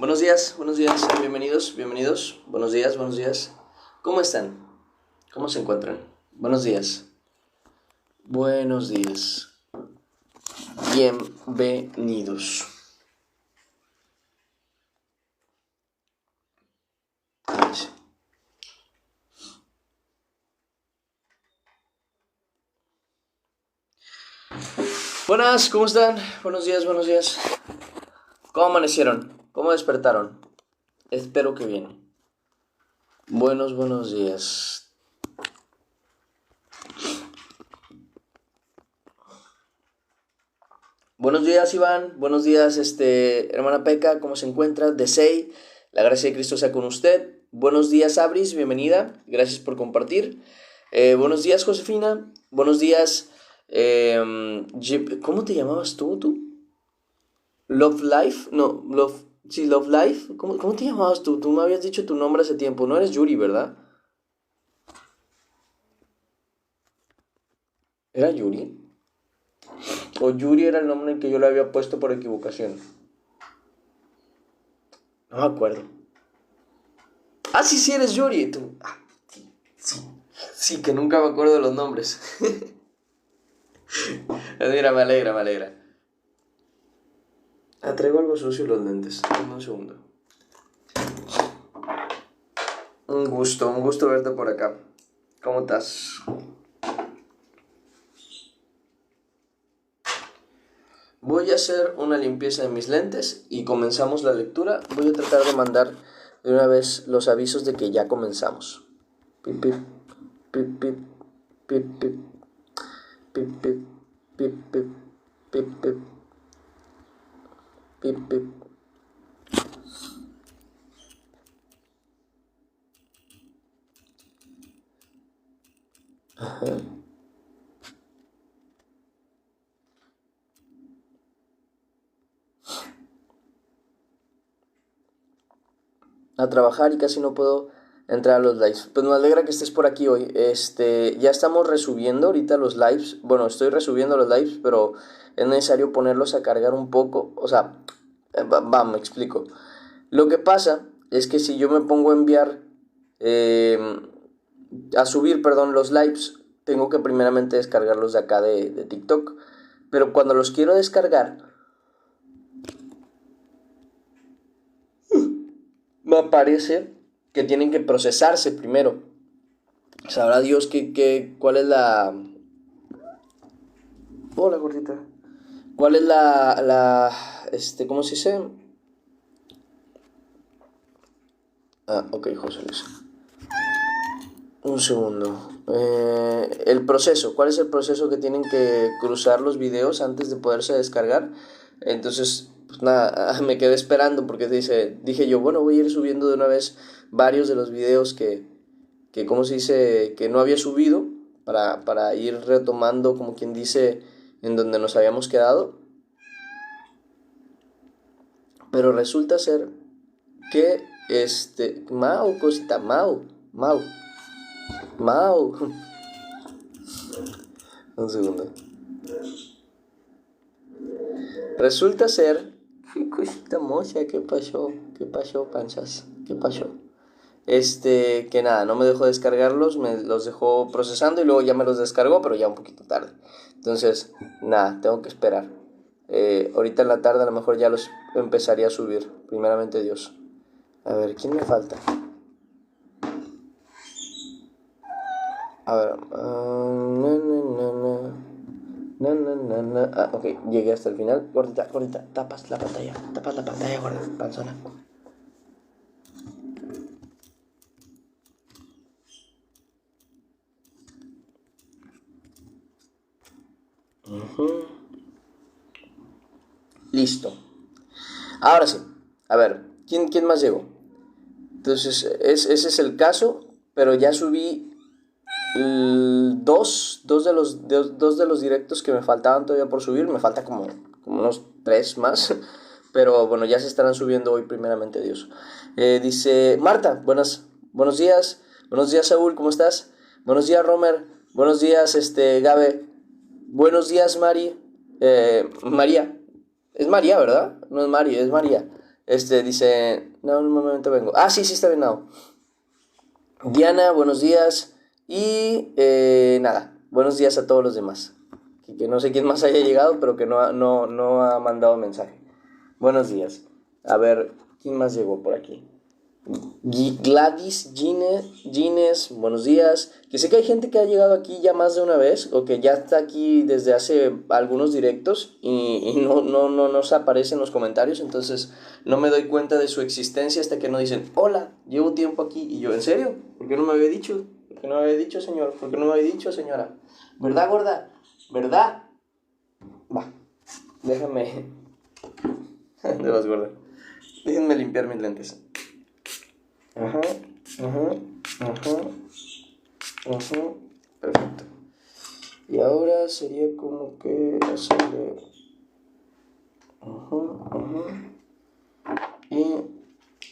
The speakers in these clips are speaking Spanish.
Buenos días, bienvenidos, buenos días. ¿Cómo están? ¿Cómo se encuentran? Buenos días, bienvenidos. Buenas, ¿cómo están? Buenos días. ¿Cómo amanecieron? ¿Cómo despertaron? Espero que bien. Buenos días. Buenos días, Iván. Buenos días, hermana Peca. ¿Cómo se encuentra? Desei, la gracia de Cristo sea con usted. Buenos días, Abris. Bienvenida. Gracias por compartir. Buenos días, Josefina. Buenos días. ¿Cómo te llamabas tú? Love Life. No, Love Life. ¿Cómo te llamabas tú? Tú me habías dicho tu nombre hace tiempo. No eres Yuri, ¿verdad? ¿Era Yuri? O Yuri era el nombre que yo le había puesto por equivocación. No me acuerdo. Ah, sí, eres Yuri. Tú. Ah, sí, que nunca me acuerdo de los nombres. Mira, me alegra. Traigo algo sucio los lentes. Dame un segundo. Un gusto verte por acá. ¿Cómo estás? Voy a hacer una limpieza de mis lentes y comenzamos la lectura. Voy a tratar de mandar de una vez los avisos de que ya comenzamos. Pip, pip, pip, pip, pip, pip, pip, pip, pip, pip, pip, pip, pip, pip. Ajá. A trabajar y casi no puedo entrar a los lives. Pues me alegra que estés por aquí hoy. Ya estamos resubiendo ahorita los lives. Bueno, estoy resubiendo los lives, pero es necesario ponerlos a cargar un poco. O sea, me explico. Lo que pasa es que si yo me pongo a enviar, a subir, perdón, los lives, tengo que primeramente descargarlos de acá de TikTok. Pero cuando los quiero descargar, me aparece que tienen que procesarse primero. Sabrá Dios cuál es la... Hola, gordita. ¿Cuál es ¿cómo se dice? Ok, José Luis. Un segundo. El proceso. ¿Cuál es el proceso que tienen que cruzar los videos antes de poderse descargar? Entonces, pues nada, me quedé esperando porque dije yo, bueno, voy a ir subiendo de una vez varios de los videos que ¿cómo se dice? Que no había subido para ir retomando, como quien dice, en donde nos habíamos quedado. Pero resulta ser que, Mau, cosita, Mau. Un segundo. Resulta ser, cosita mocha, ¿qué pasó? Panchas? ¿Qué pasó? Que nada, no me dejó descargarlos, me los dejó procesando y luego ya me los descargó, pero ya un poquito tarde. Entonces, nada, tengo que esperar. Ahorita en la tarde a lo mejor ya los empezaría a subir, primeramente Dios. A ver, ¿quién me falta? A ver, ok, llegué hasta el final. Gordita, tapas la pantalla, gorda, panzona. Listo. Ahora sí. A ver, ¿quién más llegó? Entonces, ese es el caso, pero ya subí dos de los directos que me faltaban todavía por subir. Me falta como unos tres más. Pero bueno, ya se estarán subiendo hoy, primeramente Dios. Dice Marta, buenos días. Buenos días, Saúl, ¿cómo estás? Buenos días, Romer. Buenos días, Gabe. Buenos días, Mari. María. Es María, ¿verdad? No es Mari, es María. Dice, no, en un momento vengo. Ah, sí, está bien, no. Diana, buenos días. Y nada, buenos días a todos los demás. Que no sé quién más haya llegado, pero que no ha mandado mensaje. Buenos días. A ver, ¿quién más llegó por aquí? Gladys, Gines, buenos días. Que sé que hay gente que ha llegado aquí ya más de una vez o que ya está aquí desde hace algunos directos y no nos aparece en los comentarios, entonces no me doy cuenta de su existencia hasta que no dicen, hola, llevo tiempo aquí. Y yo, ¿en serio? ¿Por qué no me había dicho? ¿Por qué no me había dicho, señor? ¿Por qué no me había dicho, señora? ¿Verdad, gorda? ¿Verdad? Va, déjame... de las gordas. Déjenme limpiar mis lentes. Ajá. Perfecto. Y ahora sería como que hacerle. Y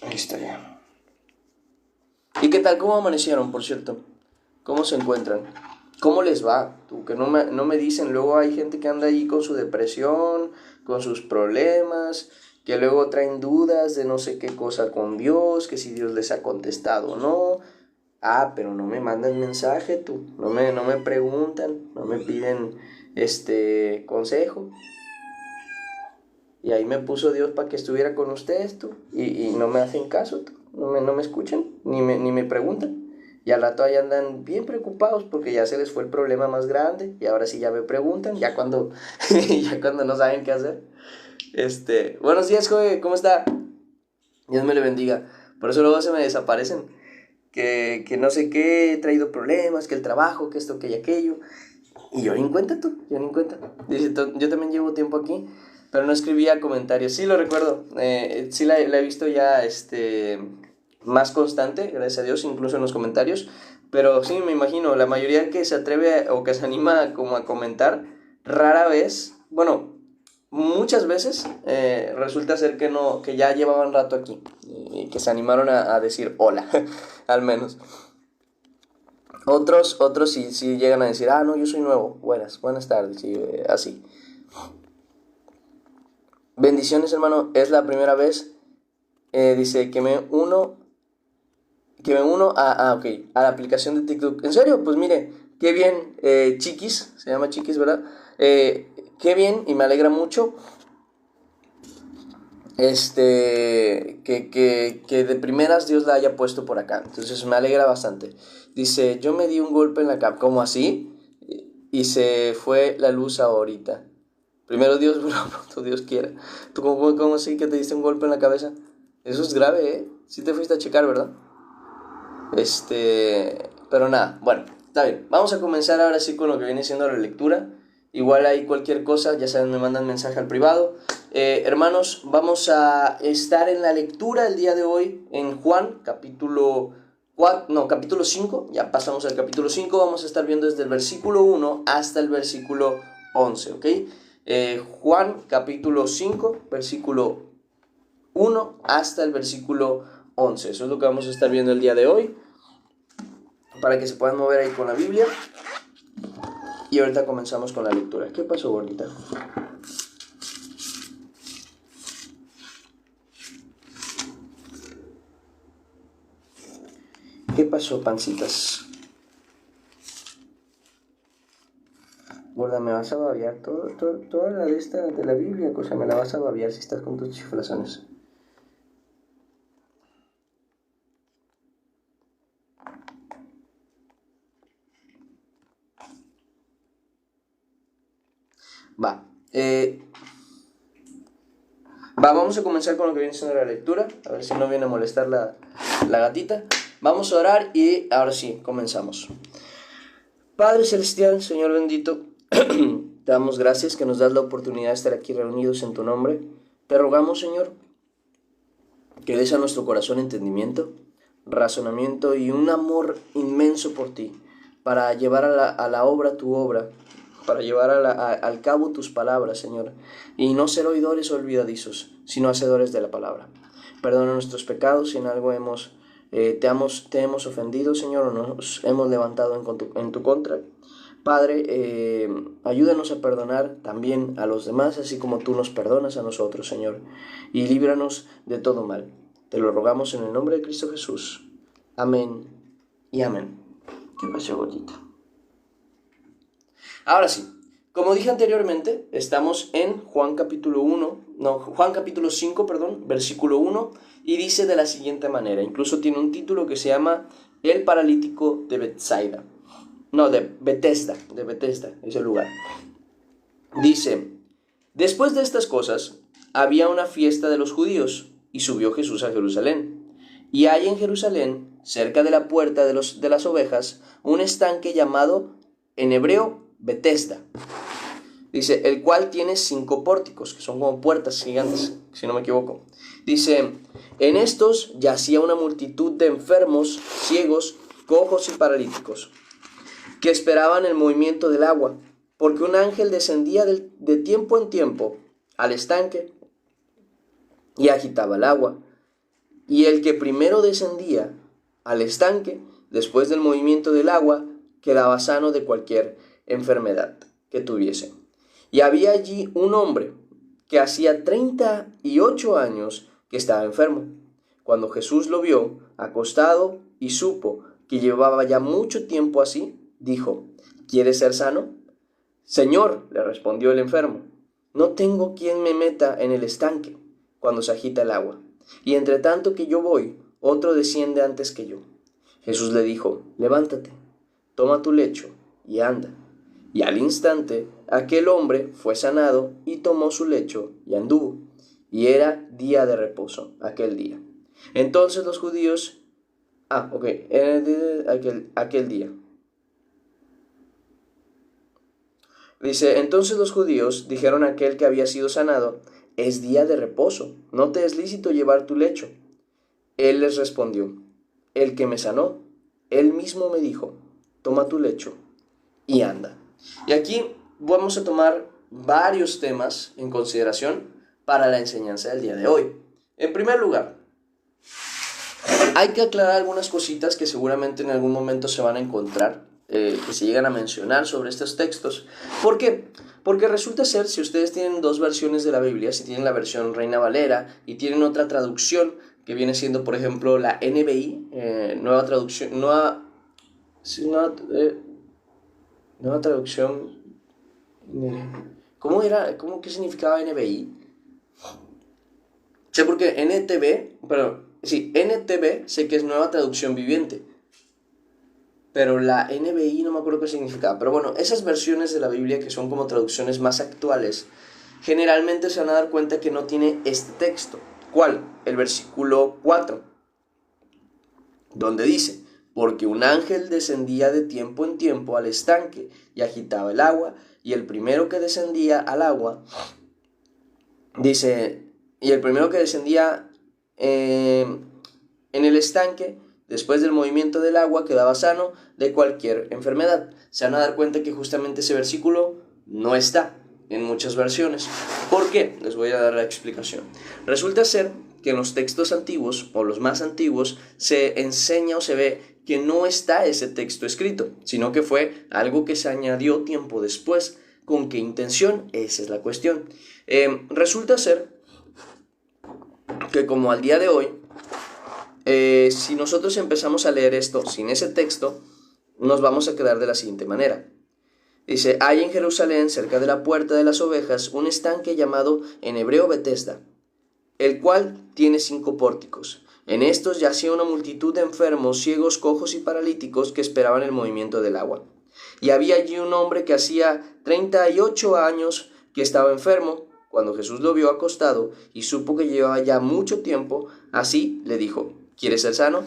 ahí está ya. ¿Y qué tal? ¿Cómo amanecieron, por cierto? ¿Cómo se encuentran? ¿Cómo les va? Tú, que no me dicen. Luego hay gente que anda ahí con su depresión, con sus problemas, que luego traen dudas de no sé qué cosa con Dios, que si Dios les ha contestado o no. Ah, pero no me mandan mensaje, tú. No me preguntan, no me piden consejo. Y ahí me puso Dios para que estuviera con ustedes, tú. Y no me hacen caso, tú. No me escuchan, ni me preguntan. Y al rato ahí andan bien preocupados porque ya se les fue el problema más grande. Y ahora sí ya me preguntan, ya cuando, ya cuando no saben qué hacer. Buenos días, Joe, ¿cómo está? Dios me le bendiga. Por eso luego se me desaparecen. Que no sé qué, he traído problemas, que el trabajo, que esto, que y aquello. Y yo ni en cuenta, tú, yo ni en cuenta. Dice, yo también llevo tiempo aquí, pero no escribía comentarios. Sí, lo recuerdo. Sí la he visto ya más constante, gracias a Dios, incluso en los comentarios. Pero sí, me imagino, la mayoría que se atreve o que se anima como a comentar, rara vez, bueno, muchas veces resulta ser que no, que ya llevaban rato aquí y que se animaron a decir hola, al menos. Otros sí llegan a decir, no, yo soy nuevo, buenas tardes, y así. Bendiciones, hermano, es la primera vez, dice que me uno ok, a la aplicación de TikTok. ¿En serio? Pues mire, qué bien, Chiquis, se llama Chiquis, ¿verdad? Qué bien y me alegra mucho. Que de primeras Dios la haya puesto por acá. Entonces me alegra bastante. Dice, yo me di un golpe en la cabeza. ¿Cómo así? Y se fue la luz ahorita. Primero Dios, pero pronto Dios quiera. ¿Tú cómo así que te diste un golpe en la cabeza? Eso es grave, ¿eh? Sí te fuiste a checar, ¿verdad? Pero nada, bueno, está bien. Vamos a comenzar ahora sí con lo que viene siendo la lectura. Igual hay cualquier cosa, ya saben, me mandan mensaje al privado. Hermanos, vamos a estar en la lectura el día de hoy en Juan, capítulo 5. Ya pasamos al capítulo 5. Vamos a estar viendo desde el versículo 1 hasta el versículo 11, ¿ok? Juan, capítulo 5, versículo 1 hasta el versículo 11. Eso es lo que vamos a estar viendo el día de hoy, para que se puedan mover ahí con la Biblia. Y ahorita comenzamos con la lectura. ¿Qué pasó, gordita? ¿Qué pasó, pancitas? gorda, me vas a babear toda la de esta de la Biblia, cosa, me la vas a babear si estás con tus chiflazones. Va. Vamos a comenzar con lo que viene siendo la lectura. A ver si no viene a molestar la gatita. Vamos a orar y ahora sí, comenzamos. Padre Celestial, Señor bendito, te damos gracias que nos das la oportunidad de estar aquí reunidos en tu nombre. Te rogamos, Señor, que des a nuestro corazón entendimiento, razonamiento y un amor inmenso por ti, para llevar a la obra tu obra, para llevar al cabo tus palabras, Señor, y no ser oidores olvidadizos, sino hacedores de la palabra. Perdona nuestros pecados si en algo te hemos ofendido, Señor, o nos hemos levantado en tu contra. Padre, ayúdanos a perdonar también a los demás, así como tú nos perdonas a nosotros, Señor, y líbranos de todo mal. Te lo rogamos en el nombre de Cristo Jesús. Amén y amén. ¿Qué pasó, gordita? Ahora sí, como dije anteriormente, estamos en Juan capítulo 5, versículo 1, y dice de la siguiente manera, incluso tiene un título que se llama El paralítico de Bethsaida. No, de Bethesda, es el lugar. Dice, después de estas cosas, había una fiesta de los judíos, y subió Jesús a Jerusalén. Y hay en Jerusalén, cerca de la puerta de las ovejas, un estanque llamado, en hebreo, Bethesda. Dice, el cual tiene 5 pórticos, que son como puertas gigantes, si no me equivoco. Dice, en estos yacía una multitud de enfermos, ciegos, cojos y paralíticos, que esperaban el movimiento del agua, porque un ángel descendía de tiempo en tiempo al estanque y agitaba el agua. Y el que primero descendía al estanque, después del movimiento del agua, quedaba sano de cualquier enfermedad que tuviese. Y había allí un hombre que hacía 38 años que estaba enfermo. Cuando Jesús lo vio acostado y supo que llevaba ya mucho tiempo así, dijo, ¿quieres ser sano? Señor, le respondió el enfermo, no tengo quien me meta en el estanque cuando se agita el agua, y entre tanto que yo voy, otro desciende antes que yo. Jesús le dijo, levántate, toma tu lecho y anda. Y al instante aquel hombre fue sanado y tomó su lecho y anduvo. Y era día de reposo aquel día. Entonces los judíos... aquel día. Dice, entonces los judíos dijeron a aquel que había sido sanado, es día de reposo, no te es lícito llevar tu lecho. Él les respondió, el que me sanó, él mismo me dijo, toma tu lecho y anda. Y aquí vamos a tomar varios temas en consideración para la enseñanza del día de hoy. En primer lugar, hay que aclarar algunas cositas que seguramente en algún momento se van a encontrar, que se llegan a mencionar sobre estos textos. ¿Por qué? Porque resulta ser, si ustedes tienen 2 versiones de la Biblia, si tienen la versión Reina Valera y tienen otra traducción que viene siendo, por ejemplo, la NBI, nueva traducción, nueva traducción. ¿Qué significaba NBI? Sé porque NTV sé que es nueva traducción viviente, pero la NBI no me acuerdo qué significaba. Pero bueno, esas versiones de la Biblia que son como traducciones más actuales, generalmente se van a dar cuenta que no tiene este texto. ¿Cuál? El versículo 4, donde dice, porque un ángel descendía de tiempo en tiempo al estanque y agitaba el agua, y el primero que descendía al agua, dice, y el primero que descendía en el estanque, después del movimiento del agua, quedaba sano de cualquier enfermedad. Se van a dar cuenta que justamente ese versículo no está en muchas versiones. ¿Por qué? Les voy a dar la explicación. Resulta ser que en los textos antiguos, o los más antiguos, se enseña o se ve que no está ese texto escrito, sino que fue algo que se añadió tiempo después. ¿Con qué intención? Esa es la cuestión. Resulta ser que como al día de hoy, si nosotros empezamos a leer esto sin ese texto, nos vamos a quedar de la siguiente manera. Dice, hay en Jerusalén, cerca de la puerta de las ovejas, un estanque llamado en hebreo Betesda, el cual tiene 5 pórticos. En estos yacía una multitud de enfermos, ciegos, cojos y paralíticos que esperaban el movimiento del agua. Y había allí un hombre que hacía 38 años que estaba enfermo. Cuando Jesús lo vio acostado y supo que llevaba ya mucho tiempo, así le dijo, ¿quieres ser sano?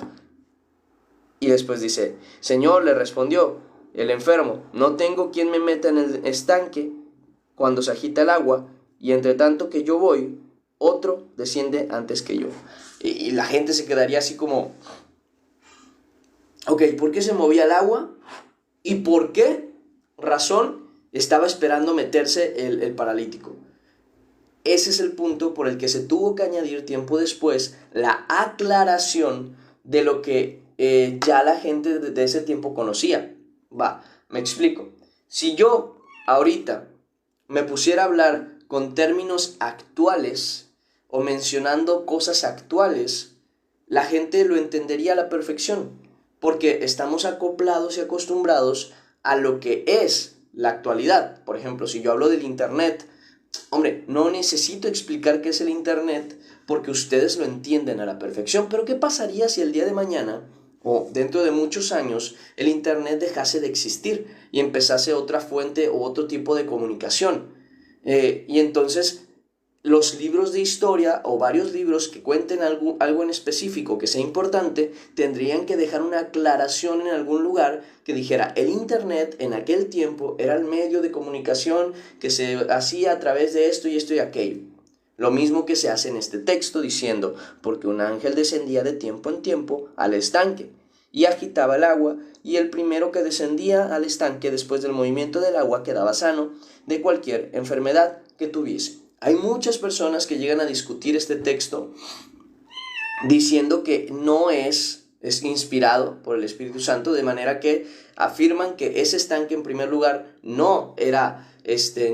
Y después dice, Señor, le respondió el enfermo, no tengo quien me meta en el estanque cuando se agita el agua, y entre tanto que yo voy, otro desciende antes que yo. Y la gente se quedaría así como, ok, ¿por qué se movía el agua? ¿Y por qué razón estaba esperando meterse el paralítico? Ese es el punto por el que se tuvo que añadir tiempo después la aclaración de lo que ya la gente de ese tiempo conocía. Va, me explico. Si yo ahorita me pusiera a hablar con términos actuales o mencionando cosas actuales, la gente lo entendería a la perfección, porque estamos acoplados y acostumbrados a lo que es la actualidad. Por ejemplo, si yo hablo del internet, hombre, no necesito explicar qué es el internet porque ustedes lo entienden a la perfección. Pero ¿qué pasaría si el día de mañana o dentro de muchos años el internet dejase de existir y empezase otra fuente o otro tipo de comunicación? Y entonces los libros de historia o varios libros que cuenten algo en específico que sea importante tendrían que dejar una aclaración en algún lugar que dijera el internet en aquel tiempo era el medio de comunicación que se hacía a través de esto y aquello. Lo mismo que se hace en este texto diciendo, porque un ángel descendía de tiempo en tiempo al estanque y agitaba el agua, y el primero que descendía al estanque después del movimiento del agua quedaba sano de cualquier enfermedad que tuviese. Hay muchas personas que llegan a discutir este texto diciendo que no es inspirado por el Espíritu Santo, de manera que afirman que ese estanque en primer lugar no era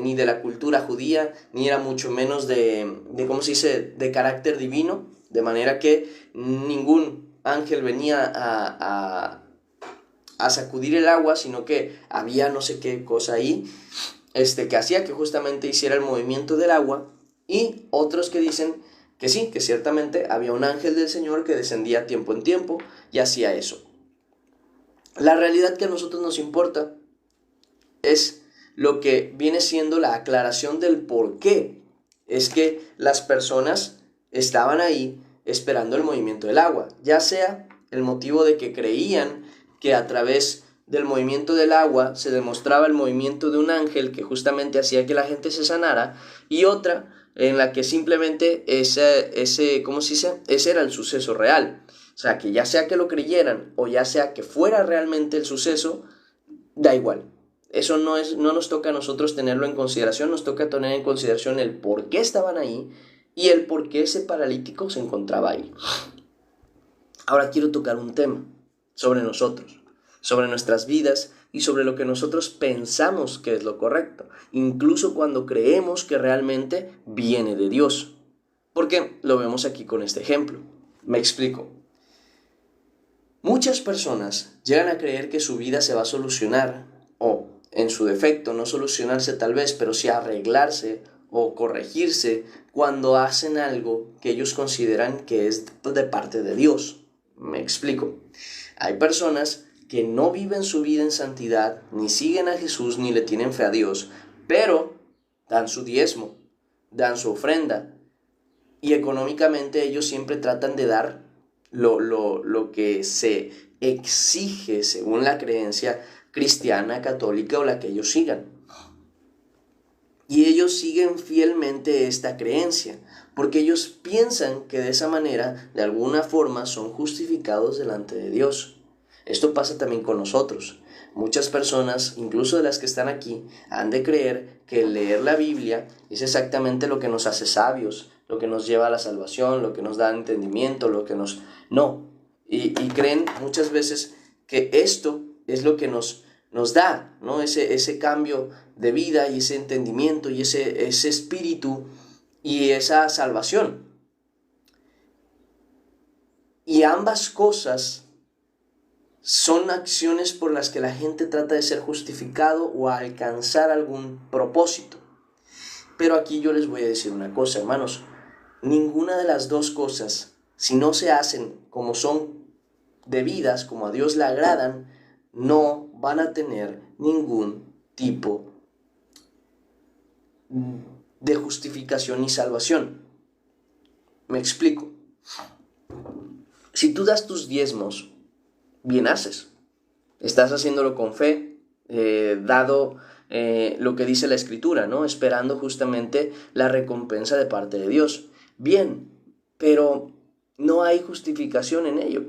ni de la cultura judía, ni era mucho menos ¿cómo se dice?, de carácter divino, de manera que ningún ángel venía a sacudir el agua, sino que había no sé qué cosa ahí que hacía que justamente hiciera el movimiento del agua, y otros que dicen que sí, que ciertamente había un ángel del Señor que descendía tiempo en tiempo y hacía eso. La realidad que a nosotros nos importa es lo que viene siendo la aclaración del por qué es que las personas estaban ahí esperando el movimiento del agua, ya sea el motivo de que creían que a través del movimiento del agua se demostraba el movimiento de un ángel que justamente hacía que la gente se sanara, y otra en la que simplemente ¿cómo se dice?, ese era el suceso real. O sea, que ya sea que lo creyeran o ya sea que fuera realmente el suceso, da igual. Eso no nos toca a nosotros tenerlo en consideración, nos toca tener en consideración el por qué estaban ahí y el por qué ese paralítico se encontraba ahí. Ahora quiero tocar un tema sobre nosotros, sobre nuestras vidas y sobre lo que nosotros pensamos que es lo correcto, incluso cuando creemos que realmente viene de Dios. Porque lo vemos aquí con este ejemplo. Me explico. Muchas personas llegan a creer que su vida se va a solucionar, o en su defecto, no solucionarse tal vez, pero sí arreglarse o corregirse cuando hacen algo que ellos consideran que es de parte de Dios. Me explico. Hay personas que no viven su vida en santidad, ni siguen a Jesús, ni le tienen fe a Dios, pero dan su diezmo, dan su ofrenda, y económicamente ellos siempre tratan de dar lo que se exige según la creencia cristiana, católica o la que ellos sigan. Y ellos siguen fielmente esta creencia, porque ellos piensan que de esa manera, de alguna forma, son justificados delante de Dios. Esto pasa también con nosotros. Muchas personas, incluso de las que están aquí, han de creer que leer la Biblia es exactamente lo que nos hace sabios, lo que nos lleva a la salvación, lo que nos da entendimiento, lo que nos... No. Y creen muchas veces que esto es lo que nos da, ¿no?, ese cambio de vida y ese entendimiento y ese espíritu y esa salvación. Y ambas cosas son acciones por las que la gente trata de ser justificado o alcanzar algún propósito. Pero aquí yo les voy a decir una cosa, hermanos. Ninguna de las dos cosas, si no se hacen como son debidas, como a Dios le agradan, no van a tener ningún tipo de justificación ni salvación. Me explico. Si tú das tus diezmos, bien haces. Estás haciéndolo con fe, dado lo que dice la Escritura, ¿no? Esperando justamente la recompensa de parte de Dios. Bien, pero no hay justificación en ello.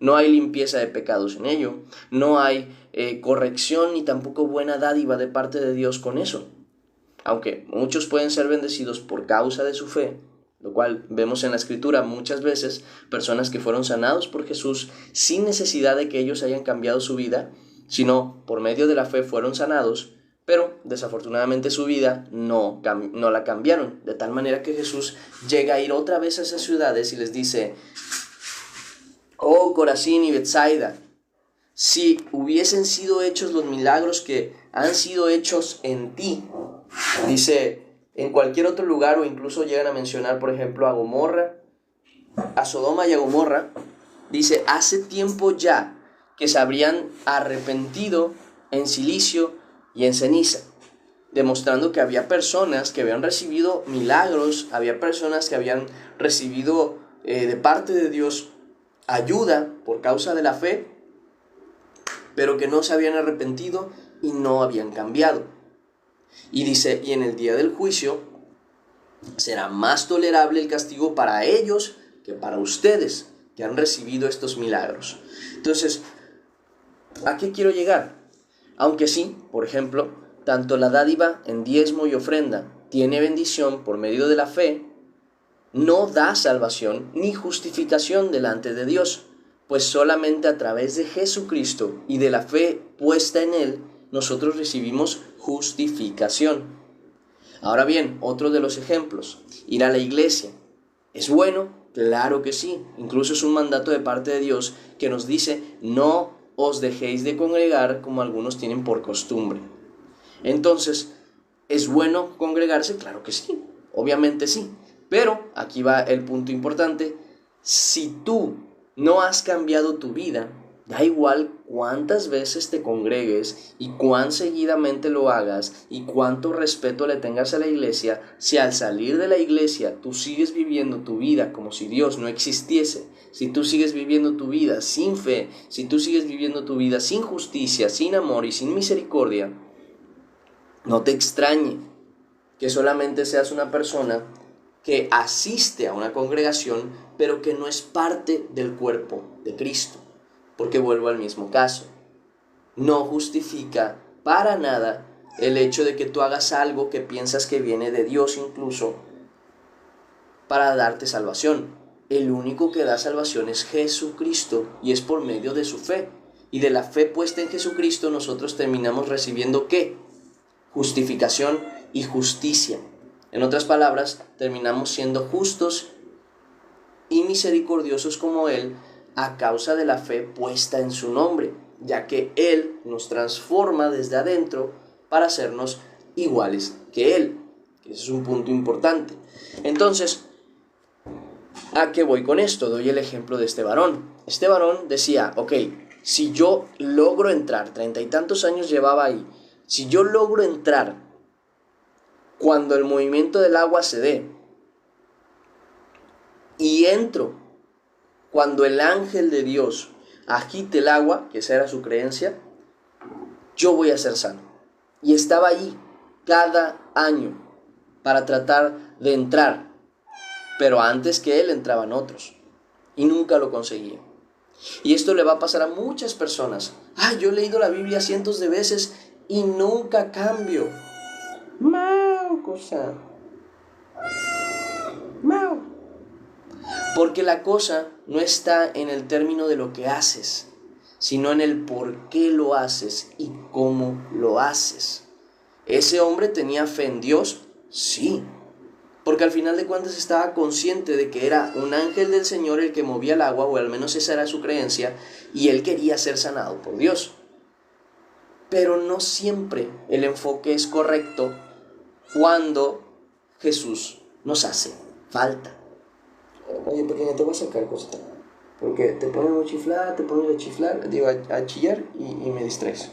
No hay limpieza de pecados en ello. No hay corrección ni tampoco buena dádiva de parte de Dios con eso. Aunque muchos pueden ser bendecidos por causa de su fe, lo cual vemos en la Escritura muchas veces, personas que fueron sanados por Jesús sin necesidad de que ellos hayan cambiado su vida, sino por medio de la fe fueron sanados, pero desafortunadamente su vida no la cambiaron, de tal manera que Jesús llega a ir otra vez a esas ciudades y les dice: oh Corazín y Betsaida, si hubiesen sido hechos los milagros que han sido hechos en ti, dice, en cualquier otro lugar, o incluso llegan a mencionar, por ejemplo, a Gomorra, a Sodoma y a Gomorra, dice, hace tiempo ya que se habrían arrepentido en silicio y en ceniza, demostrando que había personas que habían recibido milagros, había personas que habían recibido de parte de Dios ayuda por causa de la fe, pero que no se habían arrepentido y no habían cambiado. Y dice, y en el día del juicio será más tolerable el castigo para ellos que para ustedes que han recibido estos milagros. Entonces, ¿a qué quiero llegar? Aunque sí, por ejemplo, tanto la dádiva en diezmo y ofrenda tiene bendición por medio de la fe, no da salvación ni justificación delante de Dios, pues solamente a través de Jesucristo y de la fe puesta en Él, nosotros recibimos justificación. Ahora bien, otro de los ejemplos, ir a la iglesia. ¿Es bueno? Claro que sí. Incluso es un mandato de parte de Dios que nos dice, no os dejéis de congregar como algunos tienen por costumbre. Entonces, ¿es bueno congregarse? Claro que sí, obviamente sí. Pero aquí va el punto importante. Si tú no has cambiado tu vida, da igual cuántas veces te congregues y cuán seguidamente lo hagas y cuánto respeto le tengas a la iglesia, si al salir de la iglesia tú sigues viviendo tu vida como si Dios no existiese, si tú sigues viviendo tu vida sin fe, si tú sigues viviendo tu vida sin justicia, sin amor y sin misericordia, no te extrañe que solamente seas una persona que asiste a una congregación, pero que no es parte del cuerpo de Cristo. Porque vuelvo al mismo caso. No justifica para nada el hecho de que tú hagas algo que piensas que viene de Dios incluso para darte salvación. El único que da salvación es Jesucristo y es por medio de su fe. Y de la fe puesta en Jesucristo nosotros terminamos recibiendo ¿qué? Justificación y justicia. En otras palabras, terminamos siendo justos y misericordiosos como Él a causa de la fe puesta en su nombre, ya que Él nos transforma desde adentro para hacernos iguales que Él. Ese es un punto importante. Entonces, ¿a qué voy con esto? Doy el ejemplo de este varón. Este varón decía, ok, si yo logro entrar, 30 y tantos años llevaba ahí, si yo logro entrar cuando el movimiento del agua se dé, y entro cuando el ángel de Dios agite el agua, que esa era su creencia, yo voy a ser sano. Y estaba ahí cada año para tratar de entrar, pero antes que él entraban otros y nunca lo conseguía. Y esto le va a pasar a muchas personas. Yo he leído la Biblia cientos de veces y nunca cambio. Mau, cosa. Mau. Porque la cosa no está en el término de lo que haces, sino en el por qué lo haces y cómo lo haces. ¿Ese hombre tenía fe en Dios? Sí. porque al final de cuentas estaba consciente de que era un ángel del Señor el que movía el agua, o al menos esa era su creencia, y él quería ser sanado por Dios. Pero no siempre el enfoque es correcto cuando Jesús nos hace falta. Oye, pequeña, te voy a sacar cosita, porque te pones a chiflar, a chillar y me distraes.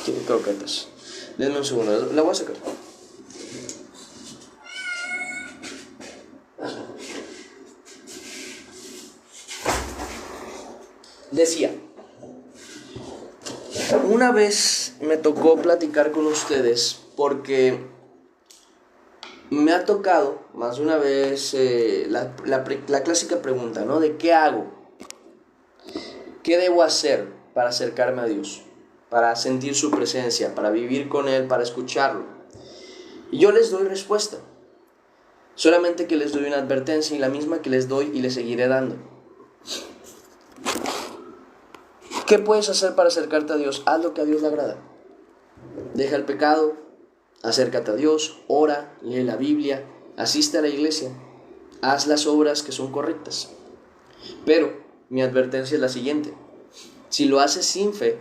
Quiero croquetas. Denme un segundo, la voy a sacar. Decía, una vez me tocó platicar con ustedes porque me ha tocado más de una vez la clásica pregunta, ¿no? De ¿qué hago? ¿Qué debo hacer para acercarme a Dios? Para sentir su presencia, para vivir con Él, para escucharlo. Y yo les doy respuesta. Solamente que les doy una advertencia y la misma que les doy y les seguiré dando. ¿Qué puedes hacer para acercarte a Dios? Haz lo que a Dios le agrada. Deja el pecado, acércate a Dios, ora, lee la Biblia, asiste a la iglesia, haz las obras que son correctas. Pero mi advertencia es la siguiente: si lo haces sin fe,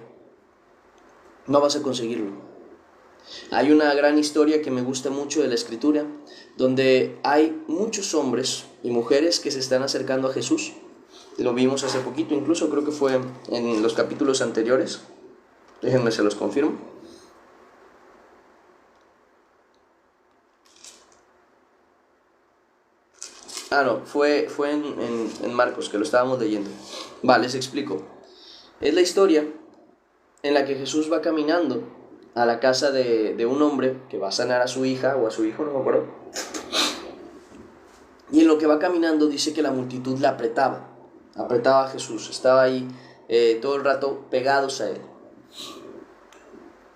no vas a conseguirlo. Hay una gran historia que me gusta mucho de la Escritura, donde hay muchos hombres y mujeres que se están acercando a Jesús. Lo vimos hace poquito, incluso creo que fue en los capítulos anteriores. Déjenme, se los confirmo. No, fue en Marcos, que lo estábamos leyendo. Les explico. Es la historia en la que Jesús va caminando a la casa de un hombre que va a sanar a su hija o a su hijo, no me acuerdo. Y en lo que va caminando dice que la multitud la apretaba a Jesús, estaba ahí todo el rato pegados a él.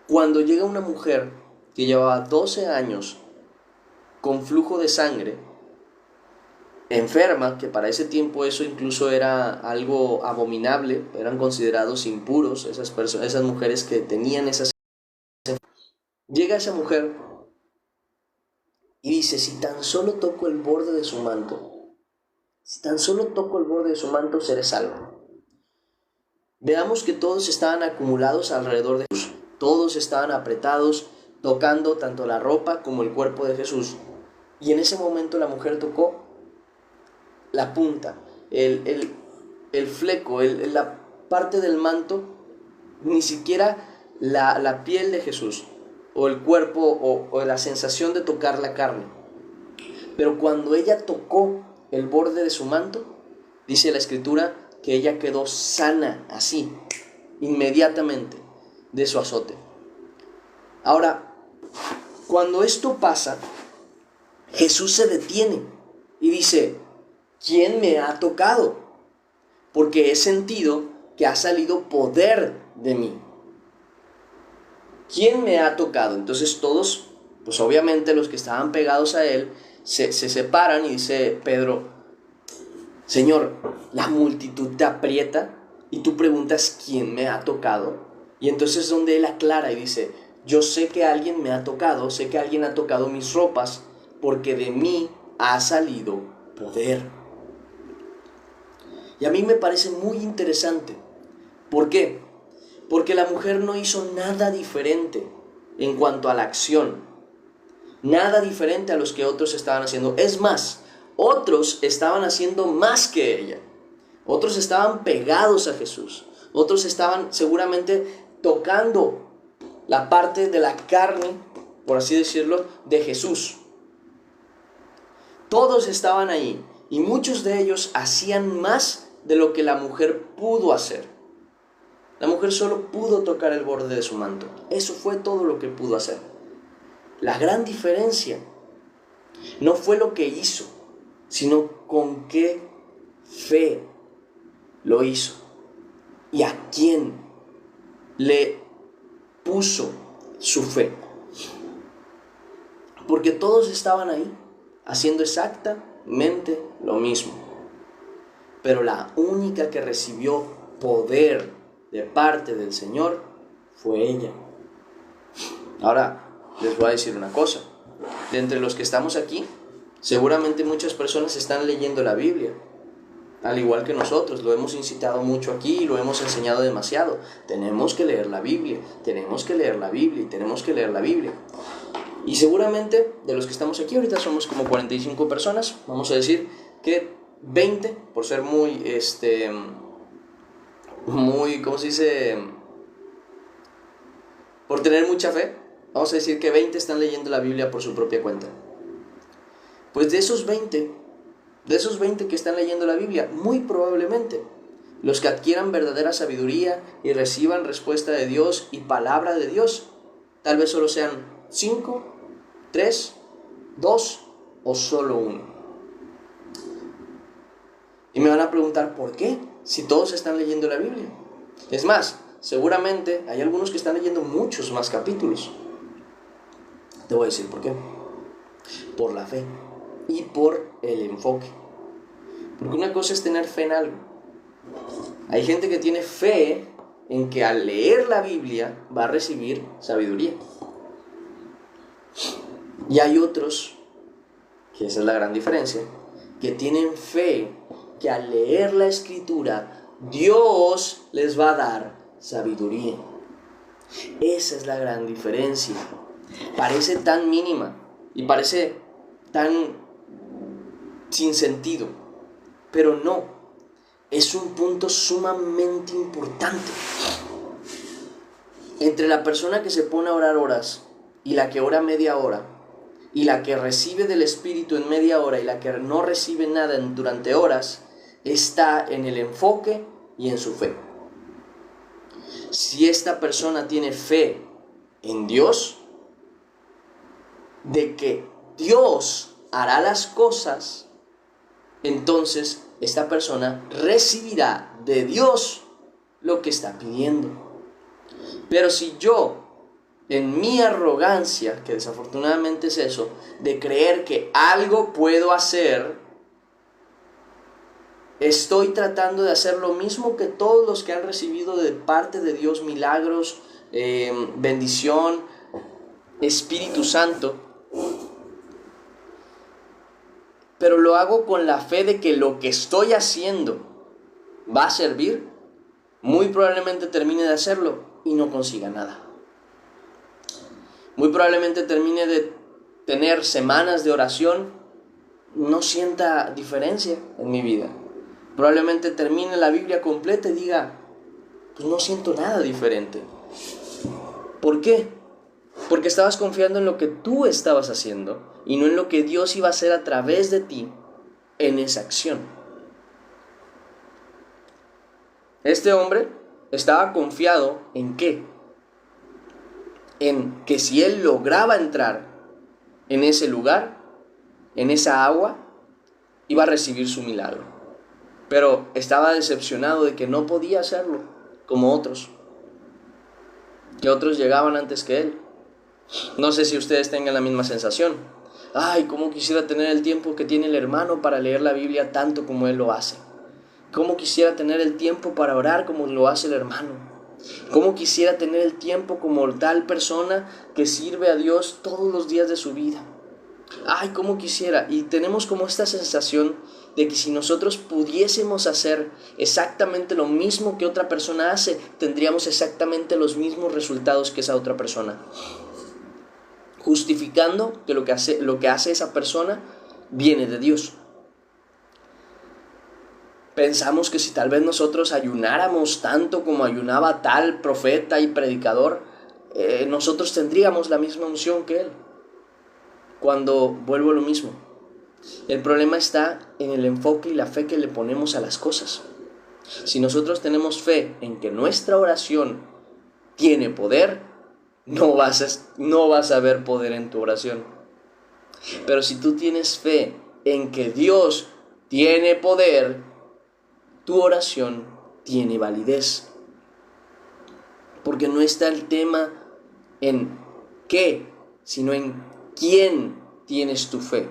Cuando llega una mujer que llevaba 12 años con flujo de sangre, enferma, que para ese tiempo eso incluso era algo abominable, eran considerados impuros esas mujeres que tenían esas. Llega esa mujer y dice: si tan solo toco el borde de su manto, seré salvo. Veamos que todos estaban acumulados alrededor de Jesús, todos estaban apretados, tocando tanto la ropa como el cuerpo de Jesús. Y en ese momento la mujer tocó la punta, el fleco, la parte del manto, ni siquiera la piel de Jesús, o el cuerpo, o la sensación de tocar la carne. Pero cuando ella tocó el borde de su manto, dice la Escritura que ella quedó sana, así, inmediatamente, de su azote. Ahora, cuando esto pasa, Jesús se detiene y dice: ¿quién me ha tocado? Porque he sentido que ha salido poder de mí. ¿Quién me ha tocado? Entonces todos, pues obviamente los que estaban pegados a él, se separan y dice Pedro: Señor, la multitud te aprieta y tú preguntas ¿quién me ha tocado? Y entonces es donde él aclara y dice: yo sé que alguien me ha tocado, sé que alguien ha tocado mis ropas, porque de mí ha salido poder. Y a mí me parece muy interesante. ¿Por qué? Porque la mujer no hizo nada diferente en cuanto a la acción. Nada diferente a los que otros estaban haciendo. Es más, otros estaban haciendo más que ella. Otros estaban pegados a Jesús. Otros estaban seguramente tocando la parte de la carne, por así decirlo, de Jesús. Todos estaban ahí y muchos de ellos hacían más de lo que la mujer pudo hacer. La mujer solo pudo tocar el borde de su manto. Eso fue todo lo que pudo hacer. La gran diferencia no fue lo que hizo, sino con qué fe lo hizo y a quién le puso su fe. Porque todos estaban ahí haciendo exactamente lo mismo, pero la única que recibió poder de parte del Señor fue ella. Ahora les voy a decir una cosa: de entre los que estamos aquí, seguramente muchas personas están leyendo la Biblia, al igual que nosotros. Lo hemos incitado mucho aquí y lo hemos enseñado demasiado. Tenemos que leer la Biblia, tenemos que leer la Biblia y tenemos que leer la Biblia. Y seguramente de los que estamos aquí ahorita somos como 45 personas, vamos a decir que 20, por ser muy, ¿cómo se dice? Por tener mucha fe, vamos a decir que 20 están leyendo la Biblia por su propia cuenta. Pues de esos 20 que están leyendo la Biblia, muy probablemente los que adquieran verdadera sabiduría y reciban respuesta de Dios y palabra de Dios, tal vez solo sean 5, 3, 2 o solo 1. Y me van a preguntar, ¿por qué? Si todos están leyendo la Biblia. Es más, seguramente hay algunos que están leyendo muchos más capítulos. Te voy a decir por qué. Por la fe y por el enfoque. Porque una cosa es tener fe en algo. Hay gente que tiene fe en que al leer la Biblia va a recibir sabiduría. Y hay otros, que esa es la gran diferencia, que tienen fe que al leer la Escritura Dios les va a dar sabiduría. Esa es la gran diferencia. Parece tan mínima y parece tan sin sentido, pero no, es un punto sumamente importante. Entre la persona que se pone a orar horas y la que ora media hora, y la que recibe del Espíritu en media hora y la que no recibe nada durante horas, está en el enfoque y en su fe. Si esta persona tiene fe en Dios, de que Dios hará las cosas, entonces esta persona recibirá de Dios lo que está pidiendo. Pero si yo, en mi arrogancia, que desafortunadamente es eso, de creer que algo puedo hacer, estoy tratando de hacer lo mismo que todos los que han recibido de parte de Dios milagros, bendición, Espíritu Santo, pero lo hago con la fe de que lo que estoy haciendo va a servir, muy probablemente termine de hacerlo y no consiga nada. Muy probablemente termine de tener semanas de oración, no sienta diferencia en mi vida. Probablemente termine la Biblia completa y diga, pues no siento nada diferente. ¿Por qué? Porque estabas confiando en lo que tú estabas haciendo y no en lo que Dios iba a hacer a través de ti en esa acción. Este hombre estaba confiado ¿en qué? En que si él lograba entrar en ese lugar, en esa agua, iba a recibir su milagro. Pero estaba decepcionado de que no podía hacerlo como otros, que otros llegaban antes que él. No sé si ustedes tengan la misma sensación. Ay, cómo quisiera tener el tiempo que tiene el hermano para leer la Biblia tanto como él lo hace. Cómo quisiera tener el tiempo para orar como lo hace el hermano. Cómo quisiera tener el tiempo como tal persona que sirve a Dios todos los días de su vida. Ay, cómo quisiera. Y tenemos como esta sensación de que si nosotros pudiésemos hacer exactamente lo mismo que otra persona hace, tendríamos exactamente los mismos resultados que esa otra persona. Justificando que lo que hace esa persona viene de Dios. Pensamos que si tal vez nosotros ayunáramos tanto como ayunaba tal profeta y predicador, nosotros tendríamos la misma unción que él. Cuando vuelvo a lo mismo, el problema está en el enfoque y la fe que le ponemos a las cosas. Si nosotros tenemos fe en que nuestra oración tiene poder, no vas a ver poder en tu oración. Pero si tú tienes fe en que Dios tiene poder, tu oración tiene validez. Porque no está el tema en qué, sino en quién tienes tu fe.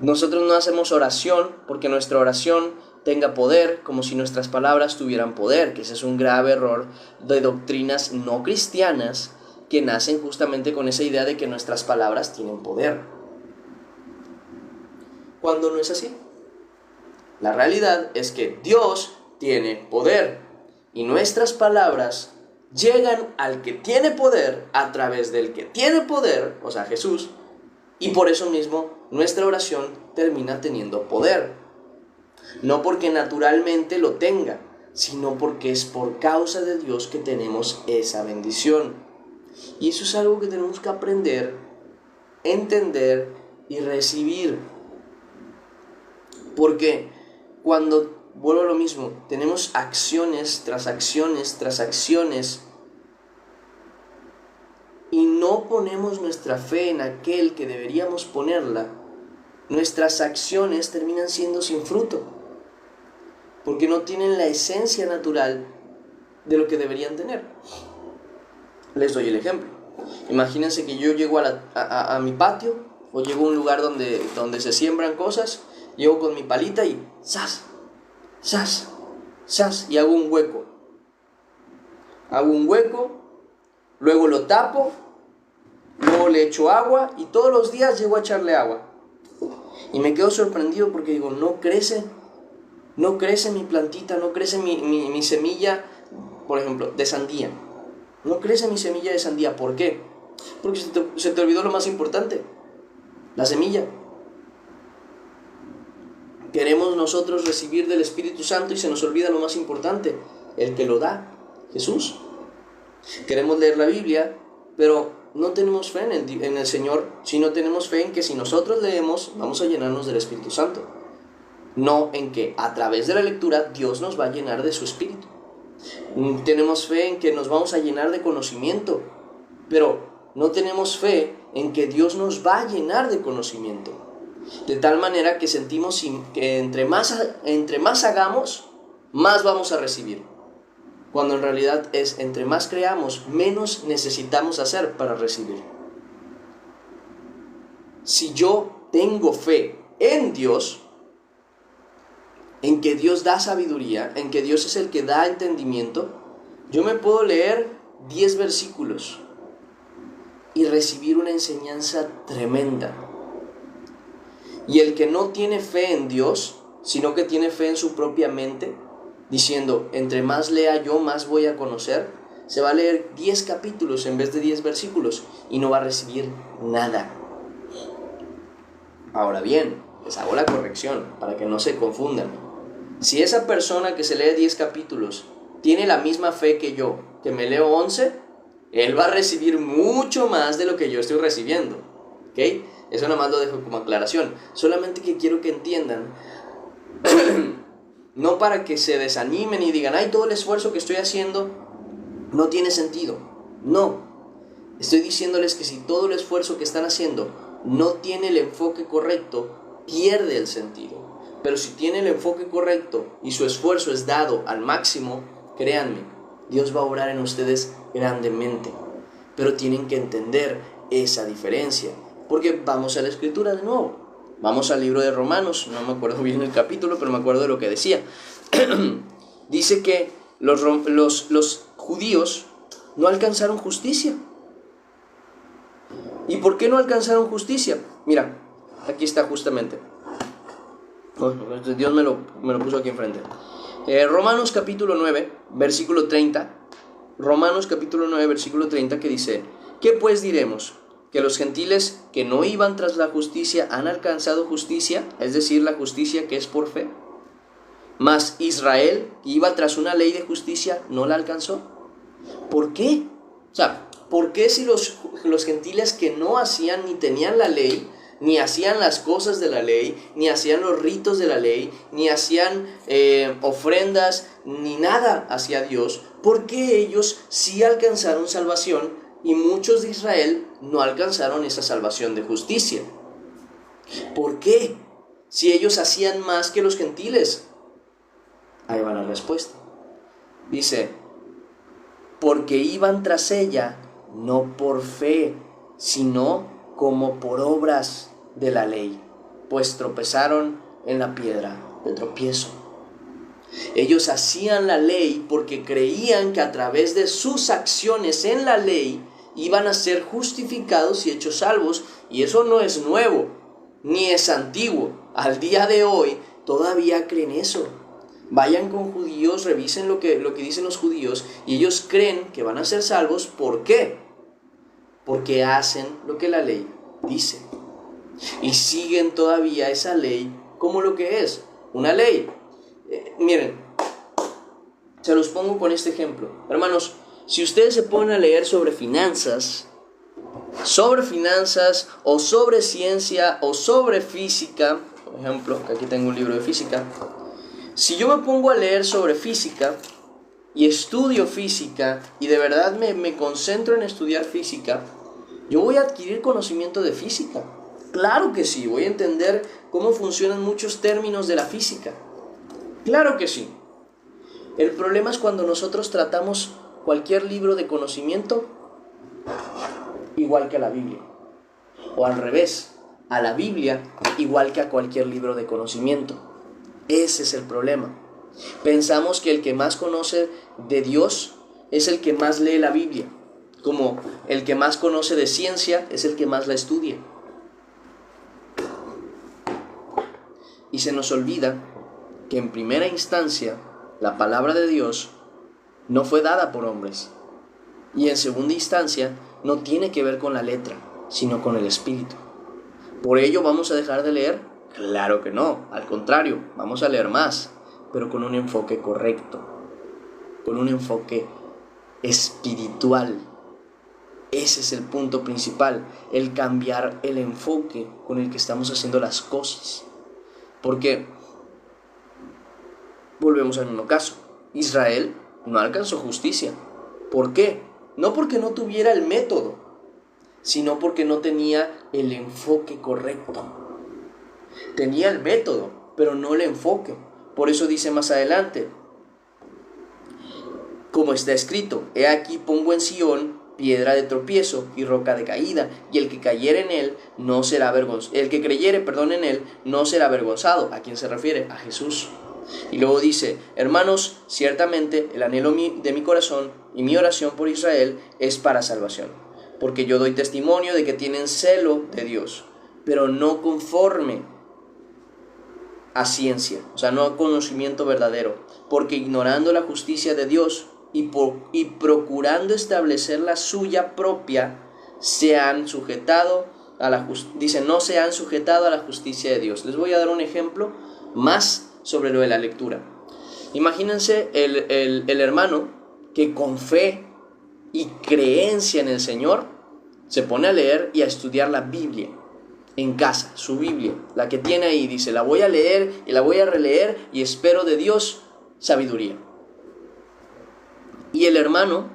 Nosotros no hacemos oración porque nuestra oración tenga poder, como si nuestras palabras tuvieran poder, que ese es un grave error de doctrinas no cristianas que nacen justamente con esa idea de que nuestras palabras tienen poder. Cuando no es así. La realidad es que Dios tiene poder y nuestras palabras llegan al que tiene poder a través del que tiene poder, o sea, Jesús, y por eso mismo nuestra oración termina teniendo poder. No porque naturalmente lo tenga, sino porque es por causa de Dios que tenemos esa bendición. Y eso es algo que tenemos que aprender, entender y recibir. Porque cuando, vuelvo a lo mismo, tenemos acciones tras acciones tras acciones y no ponemos nuestra fe en aquel que deberíamos ponerla, nuestras acciones terminan siendo sin fruto, porque no tienen la esencia natural de lo que deberían tener. Les doy el ejemplo. Imagínense que yo llego a mi patio, o llego a un lugar donde se siembran cosas, llego con mi palita y ¡zas! ¡Zas! ¡Zas! Y hago un hueco. Luego lo tapo, luego le echo agua y todos los días llego a echarle agua. Y me quedo sorprendido porque digo, no crece mi plantita, no crece mi semilla, por ejemplo, de sandía. No crece mi semilla de sandía. ¿Por qué? Porque se te olvidó lo más importante, la semilla. Queremos nosotros recibir del Espíritu Santo y se nos olvida lo más importante, el que lo da, Jesús. Queremos leer la Biblia, pero no tenemos fe en el Señor, sino tenemos fe en que si nosotros leemos, vamos a llenarnos del Espíritu Santo. No en que a través de la lectura Dios nos va a llenar de su Espíritu. Tenemos fe en que nos vamos a llenar de conocimiento, pero no tenemos fe en que Dios nos va a llenar de conocimiento. De tal manera que sentimos que entre más hagamos, más vamos a recibir. Cuando en realidad es entre más creamos, menos necesitamos hacer para recibir. Si yo tengo fe en Dios, en que Dios da sabiduría, en que Dios es el que da entendimiento, yo me puedo leer 10 versículos y recibir una enseñanza tremenda. Y el que no tiene fe en Dios, sino que tiene fe en su propia mente, diciendo, entre más lea yo, más voy a conocer, se va a leer 10 capítulos en vez de 10 versículos y no va a recibir nada. Ahora bien, les hago la corrección para que no se confundan. Si esa persona que se lee 10 capítulos tiene la misma fe que yo, que me leo 11, él va a recibir mucho más de lo que yo estoy recibiendo. ¿Ok? Eso nada más lo dejo como aclaración. Solamente que quiero que entiendan, no para que se desanimen y digan, ay, todo el esfuerzo que estoy haciendo no tiene sentido. No, estoy diciéndoles que si todo el esfuerzo que están haciendo no tiene el enfoque correcto, pierde el sentido. Pero si tiene el enfoque correcto y su esfuerzo es dado al máximo, créanme, Dios va a obrar en ustedes grandemente. Pero tienen que entender esa diferencia. Porque vamos a la Escritura de nuevo. Vamos al libro de Romanos. No me acuerdo bien el capítulo, pero me acuerdo de lo que decía. Dice que los judíos no alcanzaron justicia. ¿Y por qué no alcanzaron justicia? Mira, aquí está justamente. Dios me lo puso aquí enfrente. Romanos capítulo 9, versículo 30. Romanos capítulo 9, versículo 30, que dice, ¿qué pues diremos? ¿Que los gentiles que no iban tras la justicia han alcanzado justicia? Es decir, la justicia que es por fe. Mas Israel, que iba tras una ley de justicia, no la alcanzó. ¿Por qué? O sea, ¿por qué si los gentiles que no hacían ni tenían la ley, ni hacían las cosas de la ley, ni hacían los ritos de la ley, ni hacían ofrendas, ni nada hacia Dios, por qué ellos sí alcanzaron salvación y muchos de Israel no alcanzaron esa salvación de justicia? ¿Por qué? Si ellos hacían más que los gentiles. Ahí va la respuesta. Dice, porque iban tras ella no por fe, sino como por obras de la ley, pues tropezaron en la piedra de tropiezo. Ellos hacían la ley porque creían que a través de sus acciones en la ley iban a ser justificados y hechos salvos, y eso no es nuevo, ni es antiguo. Al día de hoy todavía creen eso. Vayan con judíos, revisen lo que dicen los judíos, y ellos creen que van a ser salvos. ¿Por qué? Porque hacen lo que la ley dice, y siguen todavía esa ley como lo que es, una ley. Miren, se los pongo con este ejemplo. Hermanos, si ustedes se ponen a leer sobre finanzas, o sobre ciencia, o sobre física, por ejemplo, que aquí tengo un libro de física. Si yo me pongo a leer sobre física, y estudio física, y de verdad me concentro en estudiar física, yo voy a adquirir conocimiento de física. Claro que sí, voy a entender cómo funcionan muchos términos de la física. Claro que sí. El problema es cuando nosotros tratamos cualquier libro de conocimiento igual que a la Biblia. O al revés, a la Biblia igual que a cualquier libro de conocimiento. Ese es el problema. Pensamos que el que más conoce de Dios es el que más lee la Biblia, como el que más conoce de ciencia es el que más la estudia. Y se nos olvida que en primera instancia la palabra de Dios no fue dada por hombres, y en segunda instancia no tiene que ver con la letra, sino con el espíritu. ¿Por ello vamos a dejar de leer? Claro que no, al contrario, vamos a leer más, pero con un enfoque correcto, con un enfoque espiritual. Ese es el punto principal, el cambiar el enfoque con el que estamos haciendo las cosas. Porque, volvemos al mismo caso, Israel no alcanzó justicia. ¿Por qué? No porque no tuviera el método, sino porque no tenía el enfoque correcto. Tenía el método, pero no el enfoque. Por eso dice más adelante, como está escrito, he aquí pongo en Sión piedra de tropiezo y roca de caída, y el que cayere en él no será avergonzado. El que creyere, en él no será avergonzado. ¿A quién se refiere? A Jesús. Y luego dice, hermanos, ciertamente el anhelo de mi corazón y mi oración por Israel es para salvación, porque yo doy testimonio de que tienen celo de Dios, pero no conforme a ciencia, o sea, no a conocimiento verdadero, porque ignorando la justicia de Dios y procurando establecer la suya propia, se han sujetado a la dice, no se han sujetado a la justicia de Dios. Les voy a dar un ejemplo más sobre lo de la lectura. Imagínense el hermano que con fe y creencia en el Señor se pone a leer y a estudiar la Biblia en casa, su Biblia, la que tiene ahí, dice, la voy a leer y la voy a releer y espero de Dios sabiduría. Y el hermano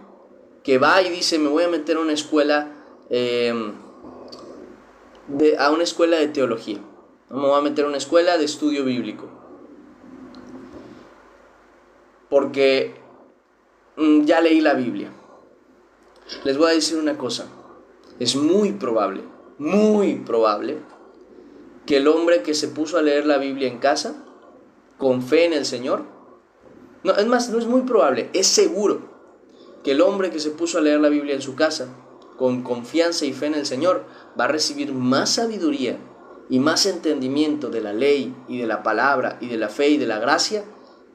que va y dice, me voy a meter a una escuela, a una escuela de teología, me voy a meter a una escuela de estudio bíblico, porque ya leí la Biblia. Les voy a decir una cosa, es muy probable que el hombre que se puso a leer la Biblia en casa, con fe en el Señor, no, es más, no es muy probable, es seguro que el hombre que se puso a leer la Biblia en su casa, con confianza y fe en el Señor, va a recibir más sabiduría y más entendimiento de la ley y de la palabra y de la fe y de la gracia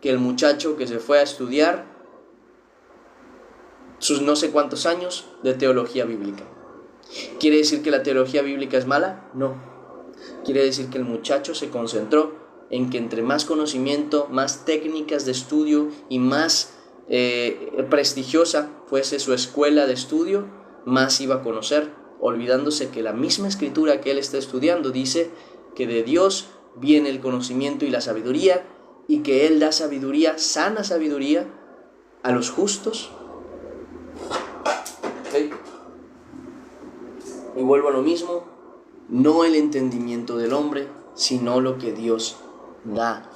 que el muchacho que se fue a estudiar sus no sé cuántos años de teología bíblica. ¿Quiere decir que la teología bíblica es mala? No. Quiere decir que el muchacho se concentró en que entre más conocimiento, más técnicas de estudio y más prestigiosa fuese su escuela de estudio, más iba a conocer, olvidándose que la misma escritura que él está estudiando dice que de Dios viene el conocimiento y la sabiduría, y que Él da sabiduría, sana sabiduría, a los justos. ¿Okay? Y vuelvo a lo mismo, no el entendimiento del hombre, sino lo que Dios da.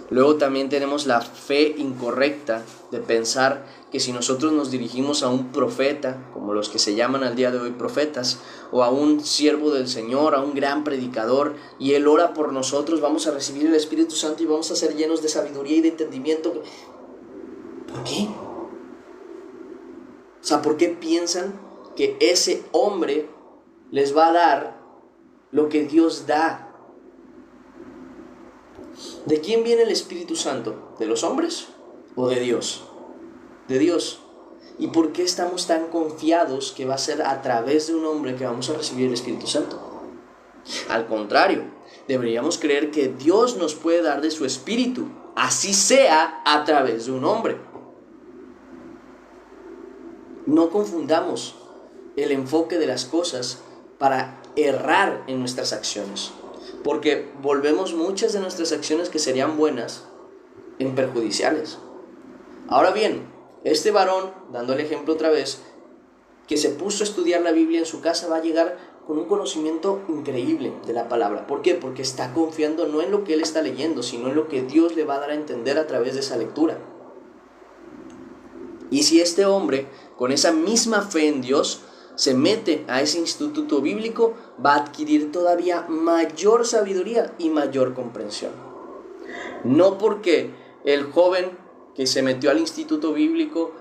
Luego también tenemos la fe incorrecta de pensar que si nosotros nos dirigimos a un profeta, como los que se llaman al día de hoy profetas, o a un siervo del Señor, a un gran predicador, y Él ora por nosotros, vamos a recibir el Espíritu Santo y vamos a ser llenos de sabiduría y de entendimiento. ¿Por qué? O sea, ¿por qué piensan que ese hombre les va a dar lo que Dios da? ¿De quién viene el Espíritu Santo? ¿De los hombres o de Dios? De Dios. ¿Y por qué estamos tan confiados que va a ser a través de un hombre que vamos a recibir el Espíritu Santo? Al contrario, deberíamos creer que Dios nos puede dar de su Espíritu, así sea a través de un hombre. No confundamos el enfoque de las cosas para errar en nuestras acciones, porque volvemos muchas de nuestras acciones que serían buenas en perjudiciales. Ahora bien, este varón, dando el ejemplo otra vez, que se puso a estudiar la Biblia en su casa, va a llegar con un conocimiento increíble de la palabra. ¿Por qué? Porque está confiando no en lo que él está leyendo, sino en lo que Dios le va a dar a entender a través de esa lectura. Y si este hombre, con esa misma fe en Dios, se mete a ese instituto bíblico, va a adquirir todavía mayor sabiduría y mayor comprensión. No porque el joven que se metió al instituto bíblico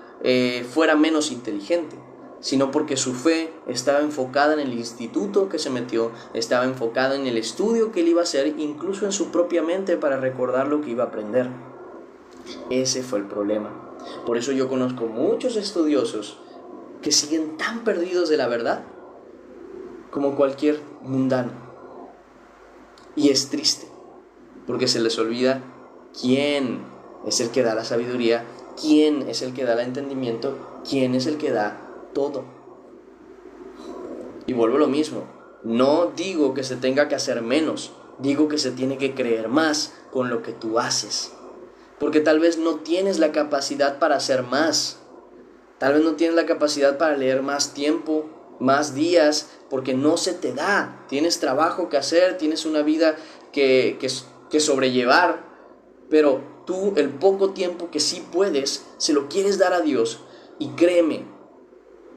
fuera menos inteligente, sino porque su fe estaba enfocada en el instituto que se metió, estaba enfocada en el estudio que él iba a hacer, incluso en su propia mente para recordar lo que iba a aprender. Ese fue el problema. Por eso yo conozco muchos estudiosos que siguen tan perdidos de la verdad como cualquier mundano. Y es triste, porque se les olvida quién es el que da la sabiduría, quién es el que da el entendimiento, quién es el que da todo. Y vuelvo a lo mismo, no digo que se tenga que hacer menos, digo que se tiene que creer más con lo que tú haces. Porque tal vez no tienes la capacidad para hacer más. Tal vez no tienes la capacidad para leer más tiempo, más días, porque no se te da. Tienes trabajo que hacer, tienes una vida que sobrellevar, pero tú el poco tiempo que sí puedes, se lo quieres dar a Dios. Y créeme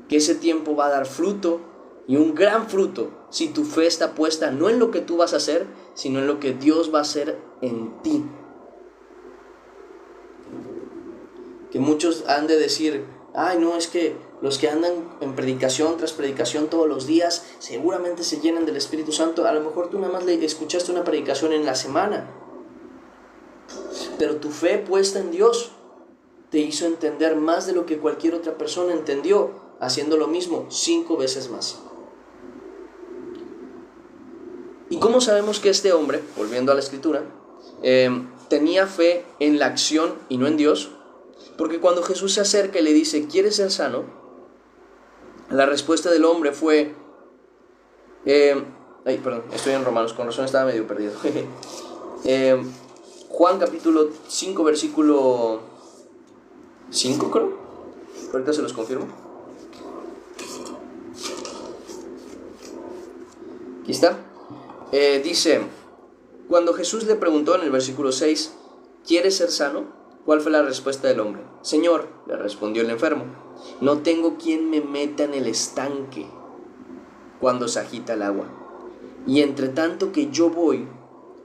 que ese tiempo va a dar fruto, y un gran fruto, si tu fe está puesta no en lo que tú vas a hacer, sino en lo que Dios va a hacer en ti. Que muchos han de decir, ay no, es que los que andan en predicación tras predicación todos los días seguramente se llenan del Espíritu Santo. A lo mejor tú nada más le escuchaste una predicación en la semana, pero tu fe puesta en Dios te hizo entender más de lo que cualquier otra persona entendió, haciendo lo mismo 5 veces más. ¿Y cómo sabemos que este hombre, volviendo a la escritura, tenía fe en la acción y no en Dios? Porque cuando Jesús se acerca y le dice, ¿quieres ser sano? La respuesta del hombre fue, estoy en Romanos, con razón estaba medio perdido. Juan capítulo 5, versículo 5 creo. Ahorita se los confirmo. Aquí está. Dice, cuando Jesús le preguntó en el versículo 6, ¿quieres ser sano? ¿Cuál fue la respuesta del hombre? Señor, le respondió el enfermo, no tengo quien me meta en el estanque cuando se agita el agua. Y entre tanto que yo voy,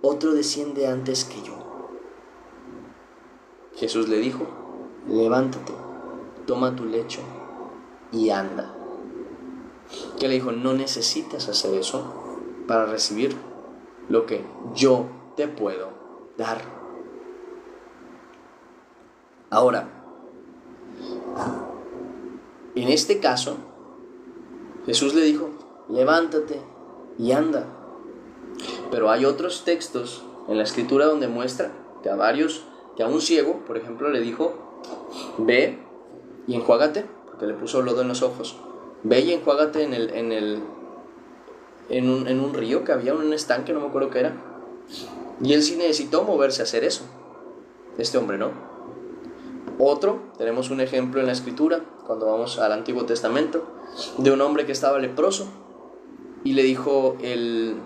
otro desciende antes que yo. Jesús le dijo, levántate, toma tu lecho y anda. ¿Qué le dijo? No necesitas hacer eso para recibir lo que yo te puedo dar. Ahora, en este caso, Jesús le dijo, levántate y anda. Pero hay otros textos en la escritura donde muestra que a un ciego, por ejemplo, le dijo, ve y enjuágate, porque le puso lodo en los ojos. Ve y enjuágate en un río que había, un estanque, no me acuerdo qué era. Y él sí necesitó moverse a hacer eso. Este hombre no. Otro, tenemos un ejemplo en la escritura, cuando vamos al Antiguo Testamento, de un hombre que estaba leproso y le dijo el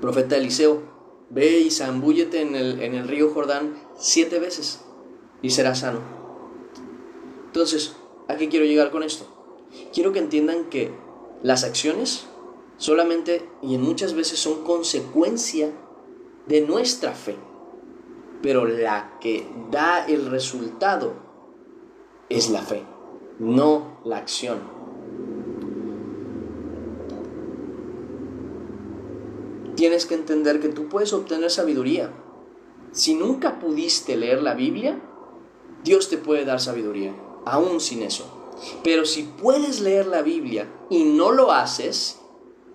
profeta Eliseo, ve y zambúllete en el río Jordán 7 veces y serás sano. Entonces, ¿a qué quiero llegar con esto? Quiero que entiendan que las acciones solamente y en muchas veces son consecuencia de nuestra fe. Pero la que da el resultado es la fe. no la acción. Tienes que entender que tú puedes obtener sabiduría. Si nunca pudiste leer la Biblia, Dios te puede dar sabiduría, aún sin eso. Pero si puedes leer la Biblia y no lo haces,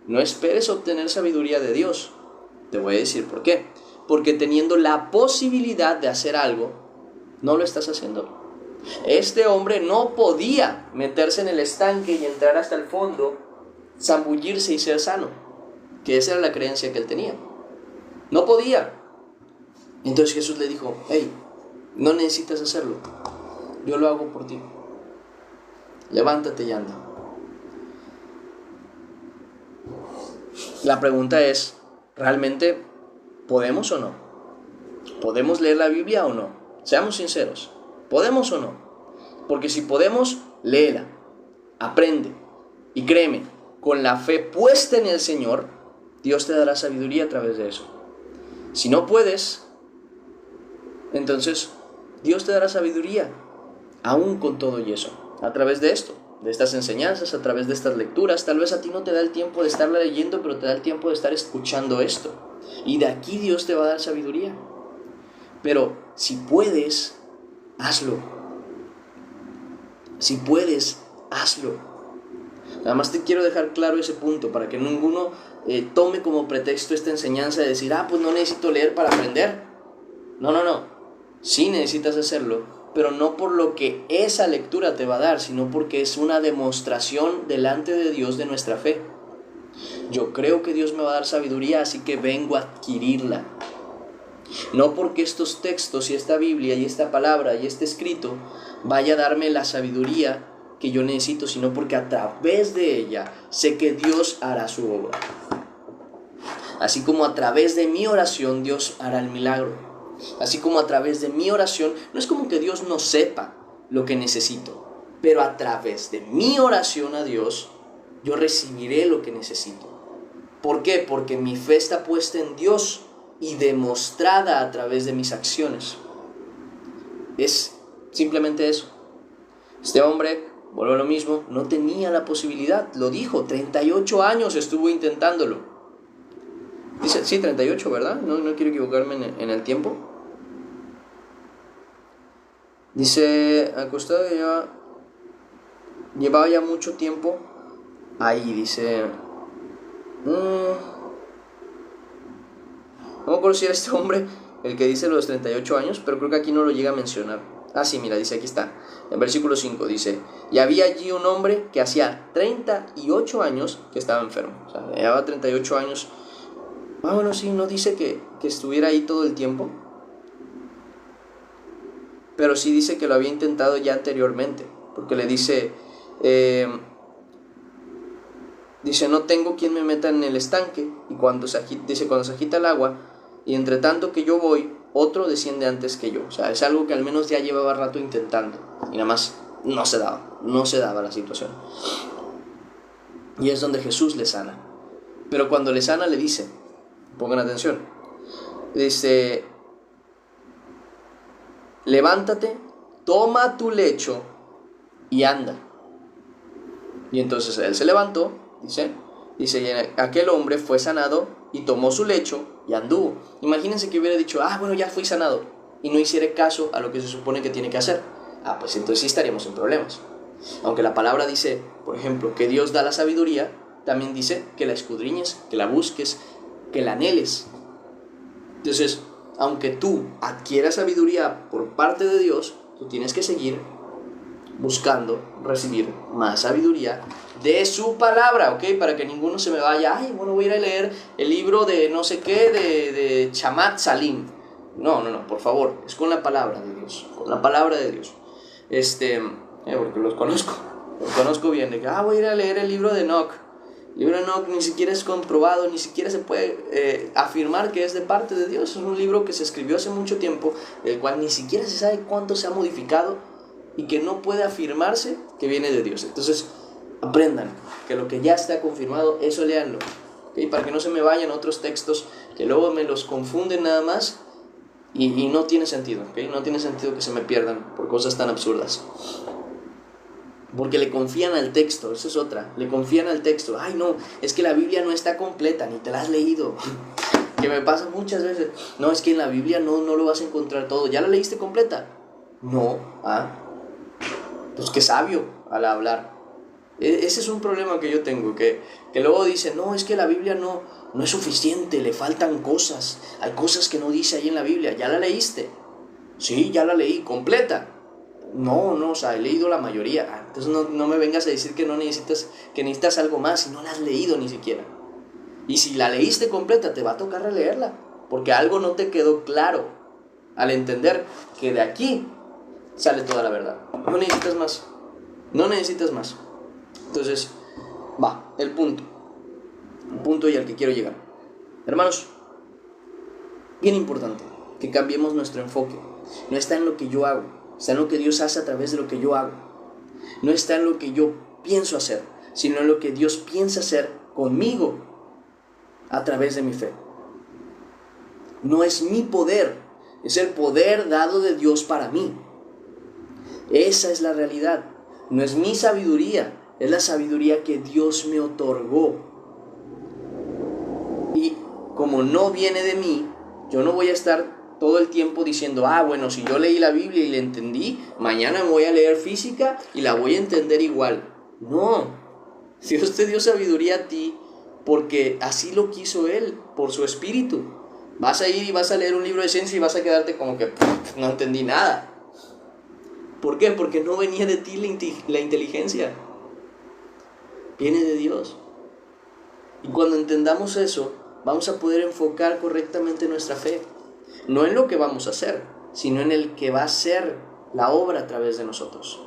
no esperes obtener sabiduría de Dios. Te voy a decir por qué. Porque teniendo la posibilidad de hacer algo, no lo estás haciendo. Este hombre no podía meterse en el estanque y entrar hasta el fondo, zambullirse y ser sano, que esa era la creencia que él tenía. No podía. Entonces Jesús le dijo: hey, no necesitas hacerlo, yo lo hago por ti. Levántate y anda. La pregunta es, ¿realmente podemos o no? ¿Podemos leer la Biblia o no? Seamos sinceros, ¿podemos o no? Porque si podemos, léela, aprende y créeme, con la fe puesta en el Señor, Dios te dará sabiduría a través de eso. Si no puedes, entonces Dios te dará sabiduría, aún con todo y eso, a través de esto, de estas enseñanzas, a través de estas lecturas. Tal vez a ti no te da el tiempo de estarla leyendo, pero te da el tiempo de estar escuchando esto. Y de aquí Dios te va a dar sabiduría. Pero si puedes, hazlo. Si puedes, hazlo. Nada más te quiero dejar claro ese punto para que ninguno tome como pretexto esta enseñanza de decir: pues no necesito leer para aprender. No. Sí necesitas hacerlo, pero no por lo que esa lectura te va a dar, sino porque es una demostración delante de Dios de nuestra fe. Yo creo que Dios me va a dar sabiduría, así que vengo a adquirirla. No porque estos textos y esta Biblia y esta palabra y este escrito vaya a darme la sabiduría que yo necesito, sino porque a través de ella sé que Dios hará su obra. Así como a través de mi oración Dios hará el milagro. Así como a través de mi oración, no es como que Dios no sepa lo que necesito, pero a través de mi oración a Dios, yo recibiré lo que necesito. ¿Por qué? Porque mi fe está puesta en Dios y demostrada a través de mis acciones. Es simplemente eso. Este hombre, vuelvo a lo mismo, no tenía la posibilidad, lo dijo, 38 años estuvo intentándolo. Dice, sí, 38, ¿verdad? No quiero equivocarme en el tiempo. Dice, acostado llevaba ya mucho tiempo ahí, dice. No me acuerdo si era este hombre el que dice los 38 años, pero creo que aquí no lo llega a mencionar. Sí, mira, dice, aquí está. En versículo 5 dice: y había allí un hombre que hacía 38 años que estaba enfermo. O sea, llevaba 38 años. Bueno, sí, no dice que estuviera ahí todo el tiempo, pero sí dice que lo había intentado ya anteriormente, porque le dice, no tengo quien me meta en el estanque, y cuando se agita el agua, y entre tanto que yo voy, otro desciende antes que yo. O sea, es algo que al menos ya llevaba rato intentando, y nada más no se daba la situación. Y es donde Jesús le sana. Pero cuando le sana le dice, pongan atención, dice: levántate, toma tu lecho y anda. Y entonces él se levantó, dice, y aquel hombre fue sanado y tomó su lecho y anduvo. Imagínense que hubiera dicho: bueno, ya fui sanado, y no hiciera caso a lo que se supone que tiene que hacer. Pues entonces sí estaríamos en problemas. Aunque la palabra dice, por ejemplo, que Dios da la sabiduría, también dice que la escudriñes, que la busques, que la anheles. Entonces, aunque tú adquieras sabiduría por parte de Dios, tú tienes que seguir buscando recibir más sabiduría de su palabra, ¿ok? Para que ninguno se me vaya: voy a ir a leer el libro de no sé qué, de Chamat Salim. No, por favor, es con la palabra de Dios, con la palabra de Dios. Porque los conozco bien, de que, voy a ir a leer el libro de Enoch. El libro de Enoch ni siquiera es comprobado, ni siquiera se puede afirmar que es de parte de Dios. Es un libro que se escribió hace mucho tiempo, del cual ni siquiera se sabe cuánto se ha modificado, y que no puede afirmarse que viene de Dios. Entonces, aprendan que lo que ya está confirmado, eso léanlo, ¿okay? Para que no se me vayan otros textos que luego me los confunden nada más, y no tiene sentido, ¿okay? No tiene sentido que se me pierdan por cosas tan absurdas. Porque le confían al texto, esa es otra. Le confían al texto. Ay, no, es que la Biblia no está completa, ni te la has leído. Que me pasa muchas veces. No, es que en la Biblia no lo vas a encontrar todo. ¿Ya la leíste completa? No. Pues qué sabio al hablar. Ese es un problema que yo tengo. Que luego dicen, no, es que la Biblia no es suficiente, le faltan cosas. Hay cosas que no dice ahí en la Biblia. ¿Ya la leíste? Sí, ya la leí, completa. No, o sea, he leído la mayoría. Entonces no me vengas a decir que necesitas algo más si no la has leído ni siquiera. Y si la leíste completa, te va a tocar releerla, porque algo no te quedó claro al entender que de aquí sale toda la verdad. No necesitas más. No necesitas más. Entonces, el punto y al que quiero llegar. Hermanos, bien importante que cambiemos nuestro enfoque. No está en lo que yo hago, está en lo que Dios hace a través de lo que yo hago. No está en lo que yo pienso hacer, sino en lo que Dios piensa hacer conmigo a través de mi fe. No es mi poder, es el poder dado de Dios para mí. Esa es la realidad. No es mi sabiduría, es la sabiduría que Dios me otorgó. Y como no viene de mí, yo no voy a estar todo el tiempo diciendo, bueno, si yo leí la Biblia y la entendí, mañana me voy a leer física y la voy a entender igual. No, Dios te dio sabiduría a ti porque así lo quiso Él, por su Espíritu. Vas a ir y vas a leer un libro de ciencia y vas a quedarte como que no entendí nada. ¿Por qué? Porque no venía de ti la inteligencia. Viene de Dios. Y cuando entendamos eso, vamos a poder enfocar correctamente nuestra fe. No en lo que vamos a hacer, sino en el que va a ser la obra a través de nosotros.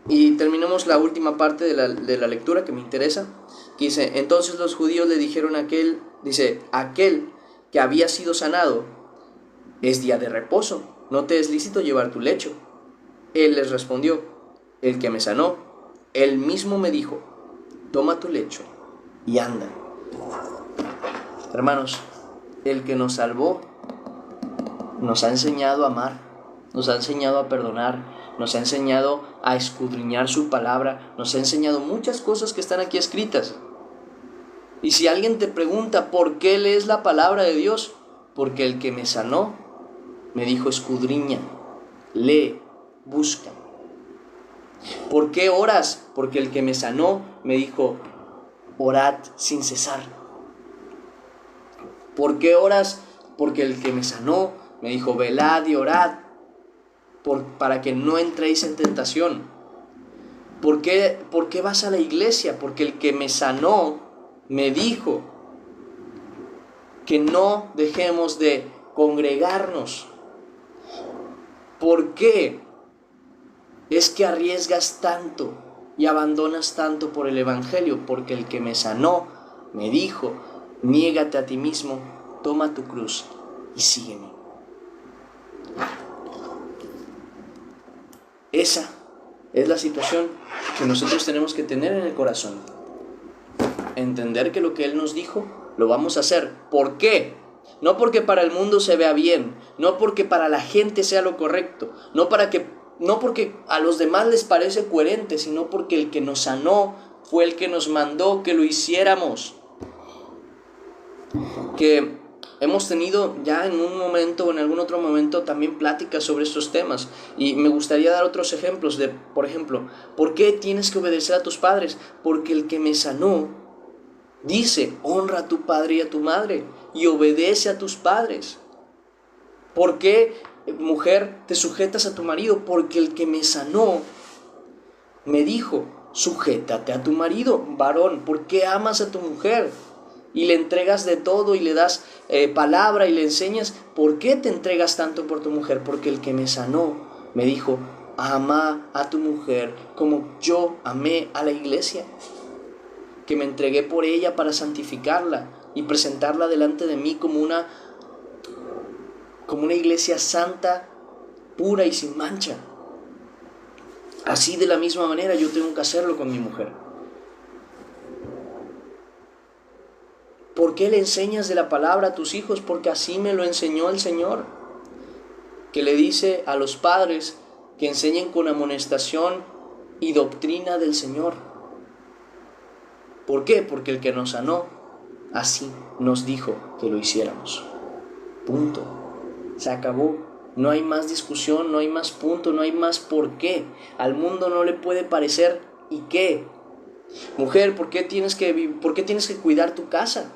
Y terminamos la última parte de la lectura que me interesa, que dice, entonces los judíos le dijeron a aquel que había sido sanado, es día de reposo, no te es lícito llevar tu lecho. Él les respondió, el que me sanó, él mismo me dijo, toma tu lecho y anda. Hermanos, el que nos salvó nos ha enseñado a amar, nos ha enseñado a perdonar, nos ha enseñado a escudriñar su palabra, nos ha enseñado muchas cosas que están aquí escritas. Y si alguien te pregunta por qué lees la palabra de Dios, porque el que me sanó me dijo escudriña, lee, busca. ¿Por qué oras? Porque el que me sanó me dijo orad sin cesar. ¿Por qué oras? Porque el que me sanó me dijo velad y orad para que no entréis en tentación. ¿Por qué vas a la iglesia? Porque el que me sanó me dijo que no dejemos de congregarnos. ¿Por qué es que arriesgas tanto y abandonas tanto por el evangelio? Porque el que me sanó me dijo, niégate a ti mismo, toma tu cruz y sígueme. Esa es la situación que nosotros tenemos que tener en el corazón. Entender que lo que Él nos dijo, lo vamos a hacer. ¿Por qué? No porque para el mundo se vea bien, no porque para la gente sea lo correcto, no porque a los demás les parece coherente, sino porque el que nos sanó fue el que nos mandó que lo hiciéramos. Que hemos tenido ya en un momento o en algún otro momento también pláticas sobre estos temas y me gustaría dar otros ejemplos de, por ejemplo, ¿por qué tienes que obedecer a tus padres? Porque el que me sanó dice, honra a tu padre y a tu madre y obedece a tus padres. ¿Por qué, mujer, te sujetas a tu marido? Porque el que me sanó me dijo, sujétate a tu marido. Varón, ¿por qué amas a tu mujer? Y le entregas de todo y le das palabra y le enseñas. ¿Por qué te entregas tanto por tu mujer? Porque el que me sanó me dijo, ama a tu mujer como yo amé a la iglesia, que me entregué por ella para santificarla y presentarla delante de mí como una iglesia santa, pura y sin mancha. Así de la misma manera yo tengo que hacerlo con mi mujer. ¿Por qué le enseñas de la palabra a tus hijos? Porque así me lo enseñó el Señor, que le dice a los padres, que enseñen con amonestación y doctrina del Señor. ¿Por qué? Porque el que nos sanó, así nos dijo que lo hiciéramos. Punto. Se acabó. No hay más discusión, no hay más punto, no hay más por qué. Al mundo no le puede parecer ¿y qué? Mujer, ¿por qué tienes que cuidar tu casa?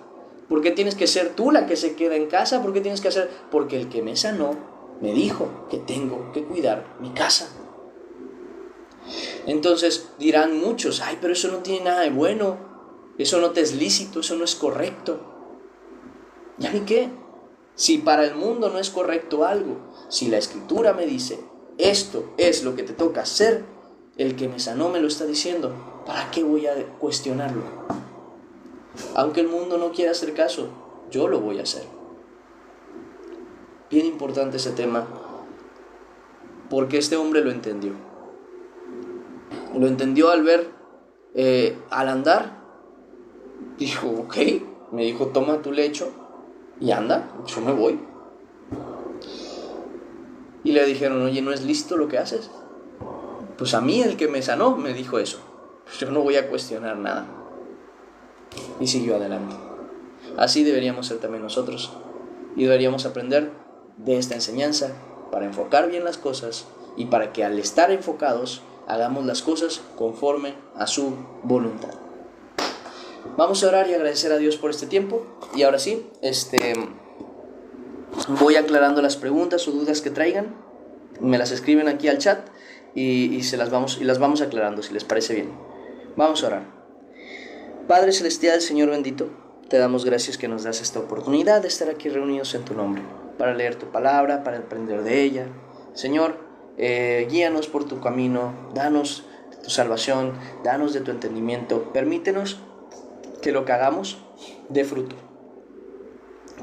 ¿Por qué tienes que ser tú la que se queda en casa? ¿Por qué tienes que hacer? Porque el que me sanó me dijo que tengo que cuidar mi casa. Entonces dirán muchos, ay, pero eso no tiene nada de bueno, eso no te es lícito, eso no es correcto. ¿Ya ni qué? Si para el mundo no es correcto algo, si la Escritura me dice, esto es lo que te toca hacer, el que me sanó me lo está diciendo, ¿para qué voy a cuestionarlo? Aunque el mundo no quiera hacer caso, yo lo voy a hacer. Bien importante ese tema, porque este hombre lo entendió. Lo entendió al ver, al andar, dijo, ok, me dijo, toma tu lecho y anda, yo me voy. Y le dijeron, oye, ¿no es lícito lo que haces? Pues a mí el que me sanó me dijo eso, pues yo no voy a cuestionar nada. Y siguió adelante. Así deberíamos ser también nosotros, y deberíamos aprender de esta enseñanza para enfocar bien las cosas y para que al estar enfocados hagamos las cosas conforme a su voluntad. Vamos a orar y agradecer a Dios por este tiempo. Y ahora sí, voy aclarando las preguntas o dudas que traigan. Me las escriben aquí al chat y las vamos aclarando, si les parece bien. Vamos a orar. Padre Celestial, Señor bendito, te damos gracias que nos das esta oportunidad de estar aquí reunidos en tu nombre, para leer tu palabra, para aprender de ella. Señor, guíanos por tu camino, danos de tu salvación, danos de tu entendimiento, permítenos que lo que hagamos dé fruto,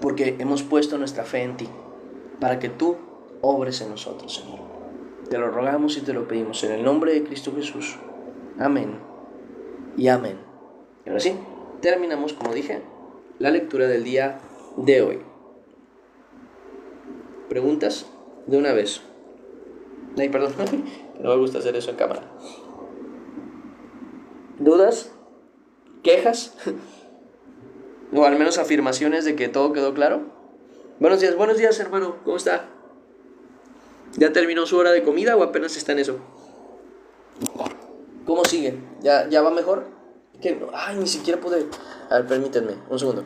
porque hemos puesto nuestra fe en ti, para que tú obres en nosotros, Señor. Te lo rogamos y te lo pedimos en el nombre de Cristo Jesús. Amén y amén. Y ahora sí, terminamos, como dije, la lectura del día de hoy. ¿Preguntas? De una vez. Ay, perdón, no me gusta hacer eso en cámara. ¿Dudas? ¿Quejas? O al menos afirmaciones de que todo quedó claro. Buenos días, hermano, ¿cómo está? ¿Ya terminó su hora de comida o apenas está en eso? ¿Cómo sigue? ¿Ya va mejor? Ay, ni siquiera pude. A ver, permítanme, un segundo.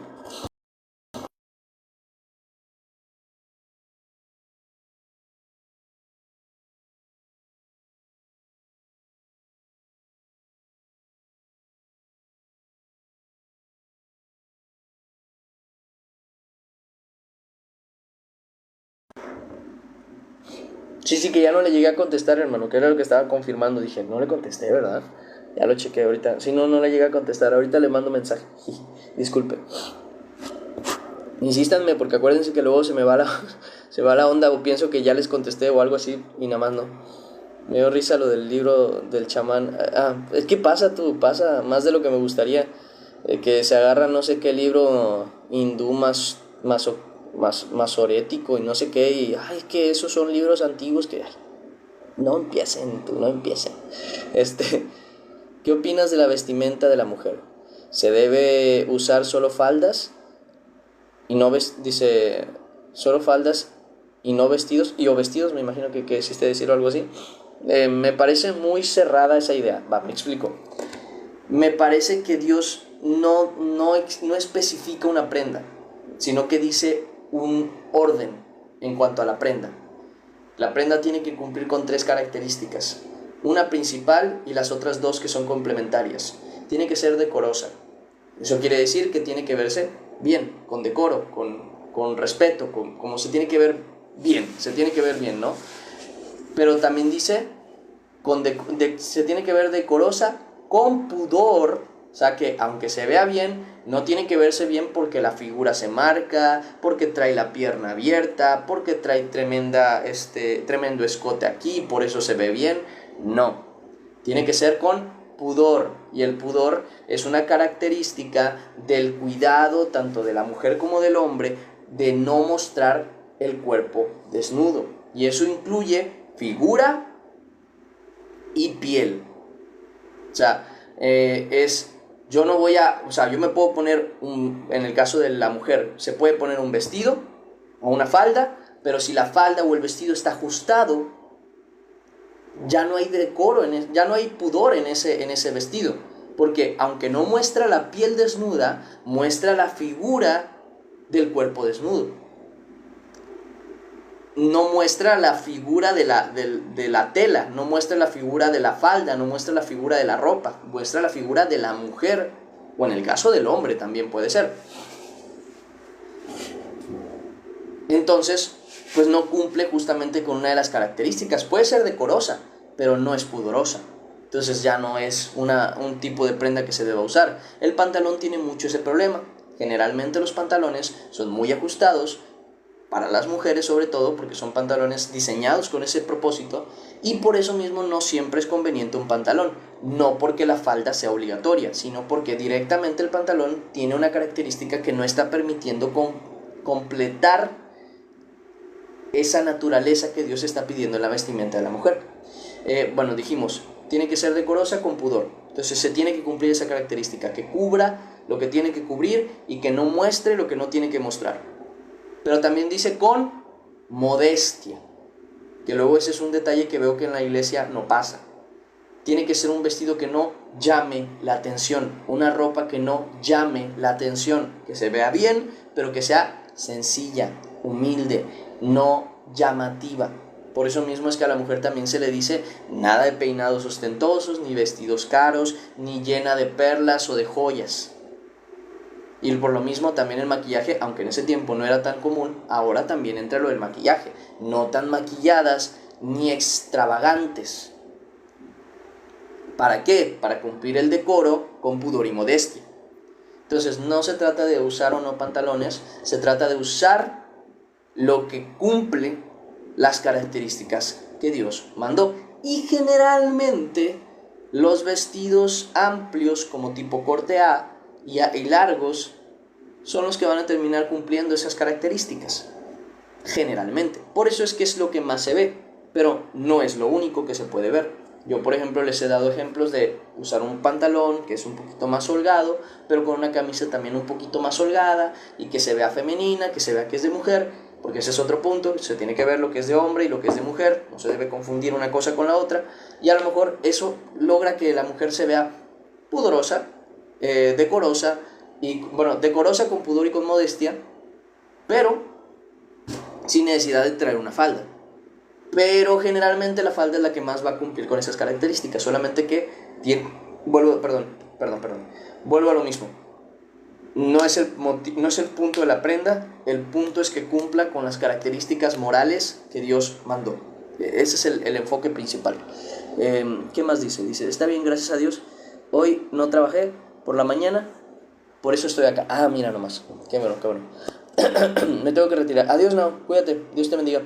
Sí, que ya no le llegué a contestar, hermano, que era lo que estaba confirmando. Dije, no le contesté, ¿verdad? Ya lo chequé ahorita. Si no le llegué a contestar. Ahorita le mando mensaje. Disculpe. Insístanme, porque acuérdense que luego se me va la onda, o pienso que ya les contesté o algo así y nada más no. Me dio risa lo del libro del chamán. Es que pasa más de lo que me gustaría. Que se agarra no sé qué libro hindú masorético y no sé qué, y es que esos son libros antiguos que no empiecen. ¿Qué opinas de la vestimenta de la mujer? ¿Se debe usar solo faldas y no dice solo faldas y no vestidos, o vestidos, me imagino que existe decir algo así? Me parece muy cerrada esa idea. Me explico. Me parece que Dios no especifica una prenda, sino que dice un orden en cuanto a la prenda. La prenda tiene que cumplir con 3 características, una principal y las otras 2 que son complementarias. Tiene que ser decorosa. Eso quiere decir que tiene que verse bien, con decoro, con respeto, como se tiene que ver bien, ¿no? Pero también dice, se tiene que ver decorosa, con pudor. O sea que aunque se vea bien, no tiene que verse bien porque la figura se marca, porque trae la pierna abierta, porque trae tremendo escote aquí, por eso se ve bien. No, tiene que ser con pudor. Y el pudor es una característica del cuidado tanto de la mujer como del hombre, de no mostrar el cuerpo desnudo. Y eso incluye figura y piel. O sea, yo no voy a, o sea, yo me puedo poner, en el caso de la mujer, se puede poner un vestido o una falda, pero si la falda o el vestido está ajustado, ya no hay decoro, ya no hay pudor en ese vestido, porque aunque no muestra la piel desnuda, muestra la figura del cuerpo desnudo. No muestra la figura de la tela, no muestra la figura de la falda, no muestra la figura de la ropa, muestra la figura de la mujer, o en el caso del hombre también puede ser. Entonces, pues no cumple justamente con una de las características. Puede ser decorosa, pero no es pudorosa. Entonces ya no es un tipo de prenda que se deba usar. El pantalón tiene mucho ese problema. Generalmente los pantalones son muy ajustados, para las mujeres sobre todo, porque son pantalones diseñados con ese propósito, y por eso mismo no siempre es conveniente un pantalón, no porque la falda sea obligatoria, sino porque directamente el pantalón tiene una característica que no está permitiendo completar esa naturaleza que Dios está pidiendo en la vestimenta de la mujer. Bueno, dijimos, tiene que ser decorosa con pudor, entonces se tiene que cumplir esa característica, que cubra lo que tiene que cubrir y que no muestre lo que no tiene que mostrar. Pero también dice con modestia, que luego ese es un detalle que veo que en la iglesia no pasa. Tiene que ser un vestido que no llame la atención, una ropa que no llame la atención, que se vea bien, pero que sea sencilla, humilde, no llamativa. Por eso mismo es que a la mujer también se le dice nada de peinados ostentosos, ni vestidos caros, ni llena de perlas o de joyas. Y por lo mismo también el maquillaje, aunque en ese tiempo no era tan común, ahora también entra lo del maquillaje. No tan maquilladas ni extravagantes. ¿Para qué? Para cumplir el decoro con pudor y modestia. Entonces no se trata de usar o no pantalones, se trata de usar lo que cumple las características que Dios mandó. Y generalmente los vestidos amplios como tipo corte A y largos son los que van a terminar cumpliendo esas características, generalmente. Por eso es que es lo que más se ve, pero no es lo único que se puede ver. Yo, por ejemplo, les he dado ejemplos de usar un pantalón que es un poquito más holgado, pero con una camisa también un poquito más holgada y que se vea femenina, que se vea que es de mujer, porque ese es otro punto, se tiene que ver lo que es de hombre y lo que es de mujer, no se debe confundir una cosa con la otra, y a lo mejor eso logra que la mujer se vea pudorosa, decorosa, y bueno, decorosa con pudor y con modestia, pero sin necesidad de traer una falda. Pero generalmente la falda es la que más va a cumplir con esas características, solamente que vuelvo a lo mismo. No es el punto de la prenda, el punto es que cumpla con las características morales que Dios mandó. Ese es el enfoque principal. ¿Qué más dice? Dice, está bien, gracias a Dios, hoy no trabajé por la mañana, por eso estoy acá. Ah, mira nomás, qué bueno. Me tengo que retirar. Adiós, no, cuídate, Dios te bendiga.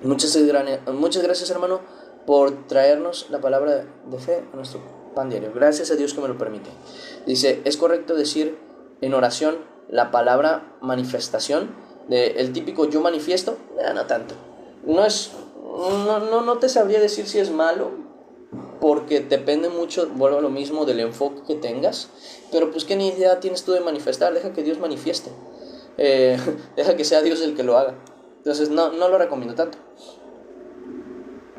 Muchas gracias, hermano, por traernos la palabra de fe a nuestro pan diario. Gracias a Dios que me lo permite. Dice, ¿es correcto decir en oración la palabra manifestación? El típico yo manifiesto. No tanto. No te sabría decir si es malo, porque depende mucho, vuelvo a lo mismo, del enfoque que tengas. Pero pues qué necesidad tienes tú de manifestar, deja que Dios manifieste. Deja que sea Dios el que lo haga. Entonces no lo recomiendo tanto.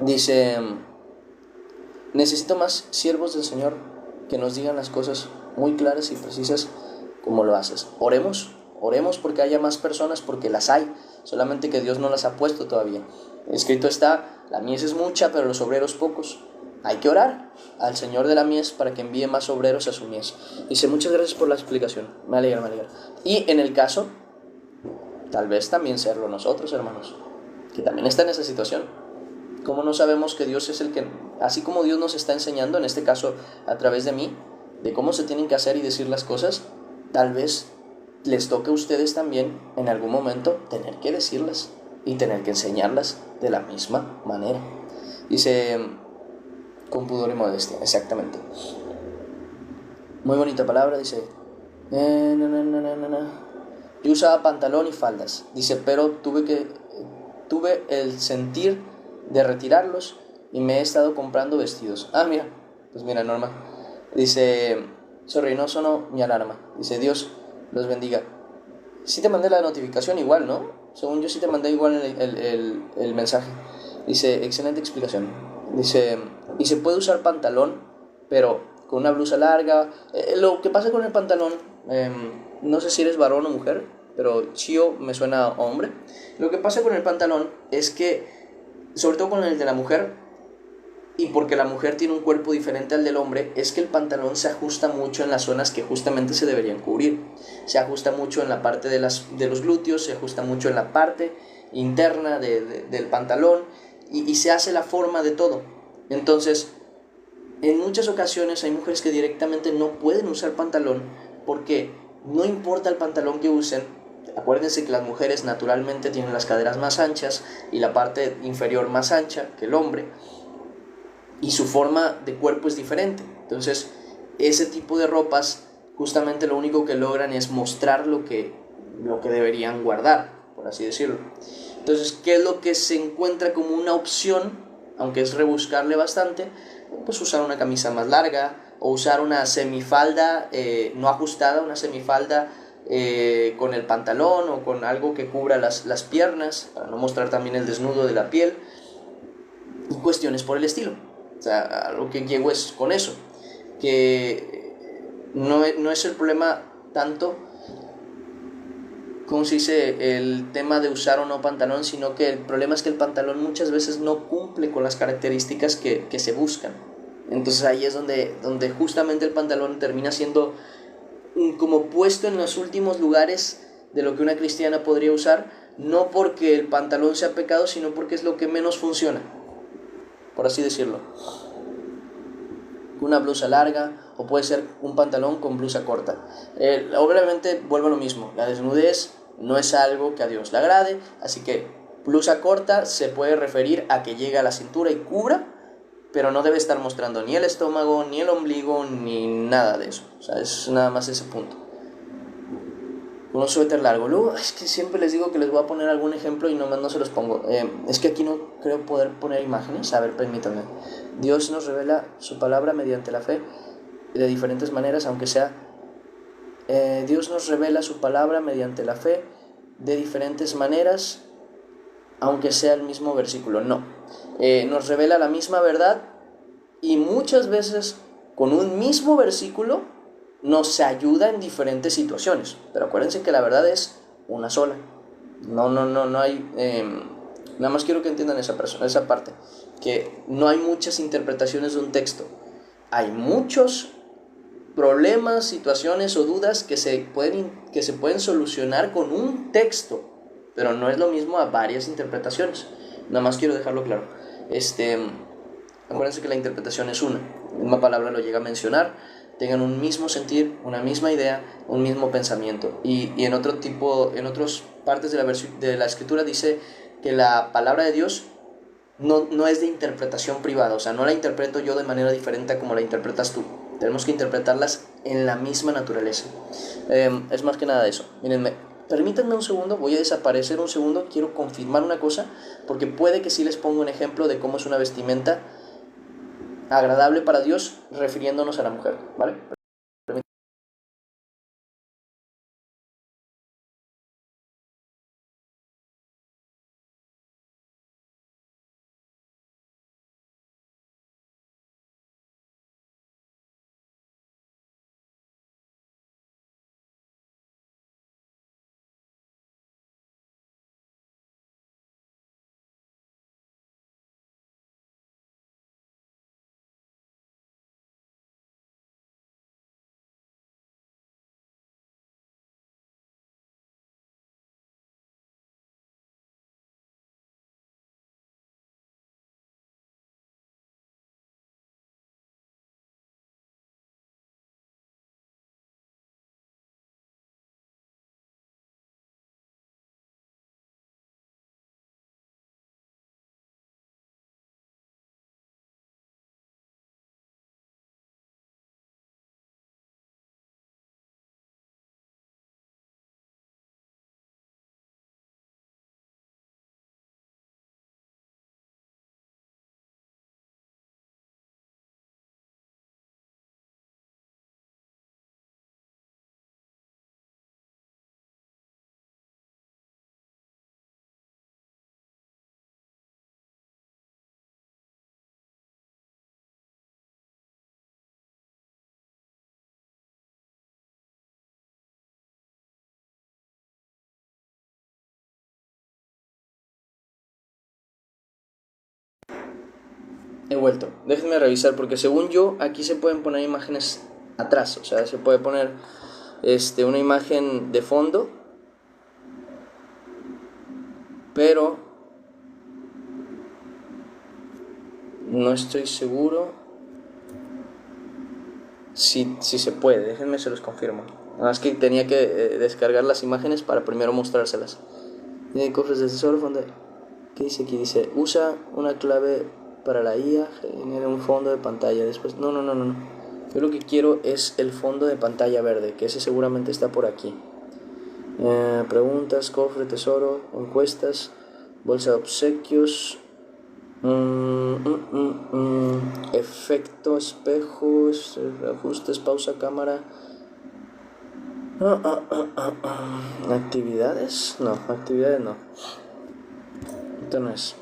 Dice, necesito más siervos del Señor que nos digan las cosas muy claras y precisas como lo haces. Oremos porque haya más personas, porque las hay, solamente que Dios no las ha puesto todavía. Escrito está, la mies es mucha, pero los obreros pocos. Hay que orar al Señor de la mies para que envíe más obreros a su mies. Dice, muchas gracias por la explicación, me alegra. Y en el caso, tal vez también serlo nosotros, hermanos, que también está en esa situación. ¿Cómo no sabemos que Dios es el que, así como Dios nos está enseñando, en este caso a través de mí, de cómo se tienen que hacer y decir las cosas? Tal vez les toque a ustedes también en algún momento tener que decirlas y tener que enseñarlas de la misma manera. Dice, con pudor y modestia, exactamente. Muy bonita palabra, dice, yo usaba pantalón y faldas, dice, pero tuve el sentir de retirarlos y me he estado comprando vestidos. Ah, mira, pues mira, Norma. Dice, sorry, no sonó mi alarma. Dice, Dios los bendiga. Sí te mandé la notificación igual, ¿no? Según yo sí te mandé igual el mensaje. Dice, excelente explicación. Dice, y se puede usar pantalón, pero con una blusa larga. Lo que pasa con el pantalón, no sé si eres varón o mujer, pero chío me suena a hombre. Lo que pasa con el pantalón es que, sobre todo con el de la mujer, y porque la mujer tiene un cuerpo diferente al del hombre, es que el pantalón se ajusta mucho en las zonas que justamente se deberían cubrir. Se ajusta mucho en la parte de los glúteos, se ajusta mucho en la parte interna del pantalón y se hace la forma de todo. Entonces, en muchas ocasiones hay mujeres que directamente no pueden usar pantalón porque no importa el pantalón que usen. Acuérdense que las mujeres naturalmente tienen las caderas más anchas y la parte inferior más ancha que el hombre, y su forma de cuerpo es diferente. Entonces, ese tipo de ropas justamente lo único que logran es mostrar lo que deberían guardar, por así decirlo. Entonces, ¿qué es lo que se encuentra como una opción, aunque es rebuscarle bastante? Pues usar una camisa más larga o usar una semifalda no ajustada, una semifalda con el pantalón o con algo que cubra las piernas, para no mostrar también el desnudo de la piel, y cuestiones por el estilo. O sea, a lo que llego es con eso, que no es el problema tanto, como se dice, el tema de usar o no pantalón, sino que el problema es que el pantalón muchas veces no cumple con las características que se buscan. Entonces ahí es donde justamente el pantalón termina siendo como puesto en los últimos lugares de lo que una cristiana podría usar, no porque el pantalón sea pecado, sino porque es lo que menos funciona, por así decirlo. Una blusa larga o puede ser un pantalón con blusa corta. Obviamente vuelvo a lo mismo, la desnudez no es algo que a Dios le agrade, así que blusa corta se puede referir a que llegue a la cintura y cubra, pero no debe estar mostrando ni el estómago, ni el ombligo, ni nada de eso. O sea, es nada más ese punto. Un suéter largo. Luego, es que siempre les digo que les voy a poner algún ejemplo y nomás no se los pongo. Es que aquí no creo poder poner imágenes. A ver, permítanme. Dios nos revela su palabra mediante la fe de diferentes maneras, aunque sea... Dios nos revela su palabra mediante la fe de diferentes maneras, aunque sea el mismo versículo. No. Nos revela la misma verdad y muchas veces con un mismo versículo nos ayuda en diferentes situaciones, pero acuérdense que la verdad es una sola. No hay nada más quiero que entiendan esa parte, que no hay muchas interpretaciones de un texto, hay muchos problemas, situaciones o dudas que se pueden solucionar con un texto, pero no es lo mismo a varias interpretaciones. Nada más quiero dejarlo claro. Acuérdense que la interpretación es una palabra lo llega a mencionar, tengan un mismo sentir, una misma idea, un mismo pensamiento. Y en otras partes de la escritura dice que la palabra de Dios no es de interpretación privada, o sea, no la interpreto yo de manera diferente a como la interpretas tú. Tenemos que interpretarlas en la misma naturaleza. Es más que nada eso. Mírenme, permítanme un segundo, voy a desaparecer un segundo, quiero confirmar una cosa, porque puede que sí les ponga un ejemplo de cómo es una vestimenta agradable para Dios refiriéndonos a la mujer, ¿vale? He vuelto. Déjenme revisar porque según yo aquí se pueden poner imágenes atrás. O sea, se puede poner una imagen de fondo. Pero no estoy seguro si se puede. Déjenme se los confirmo. Nada más que tenía que descargar las imágenes para primero mostrárselas. Tiene cofres de tesoro, fondo. ¿Qué dice aquí? Dice, usa una clave para la IA, genera un fondo de pantalla. Después, no. Yo lo que quiero es el fondo de pantalla verde, que ese seguramente está por aquí. Preguntas, cofre, tesoro, encuestas, bolsa de obsequios, efecto, espejos, ajustes, pausa, cámara. ¿Actividades? No, actividades no. Esto no es.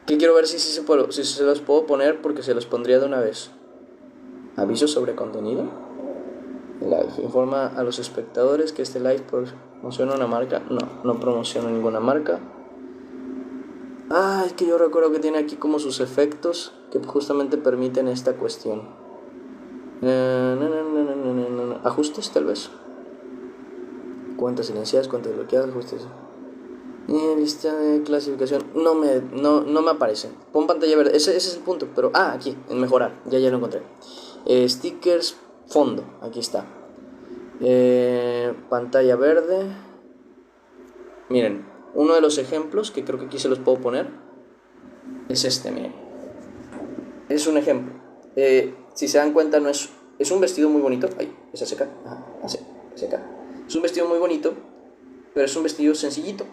Que quiero ver si se los puedo poner porque se los pondría de una vez. Aviso sobre contenido. Live. Informa a los espectadores que este live promociona una marca. No promociona ninguna marca. Es que yo recuerdo que tiene aquí como sus efectos que justamente permiten esta cuestión. Ajustes tal vez. Cuentas silenciadas, cuentas bloqueadas, ajustes. Lista de clasificación. No me aparece. Pon pantalla verde. Ese es el punto. Pero, aquí, en mejorar. Ya lo encontré. Stickers, fondo. Aquí está. Pantalla verde. Miren, uno de los ejemplos que creo que aquí se los puedo poner es este, miren. Es un ejemplo. Si se dan cuenta, no es un vestido muy bonito. Ay, es hacia acá. Hacia acá. Es un vestido muy bonito, pero es un vestido sencillito.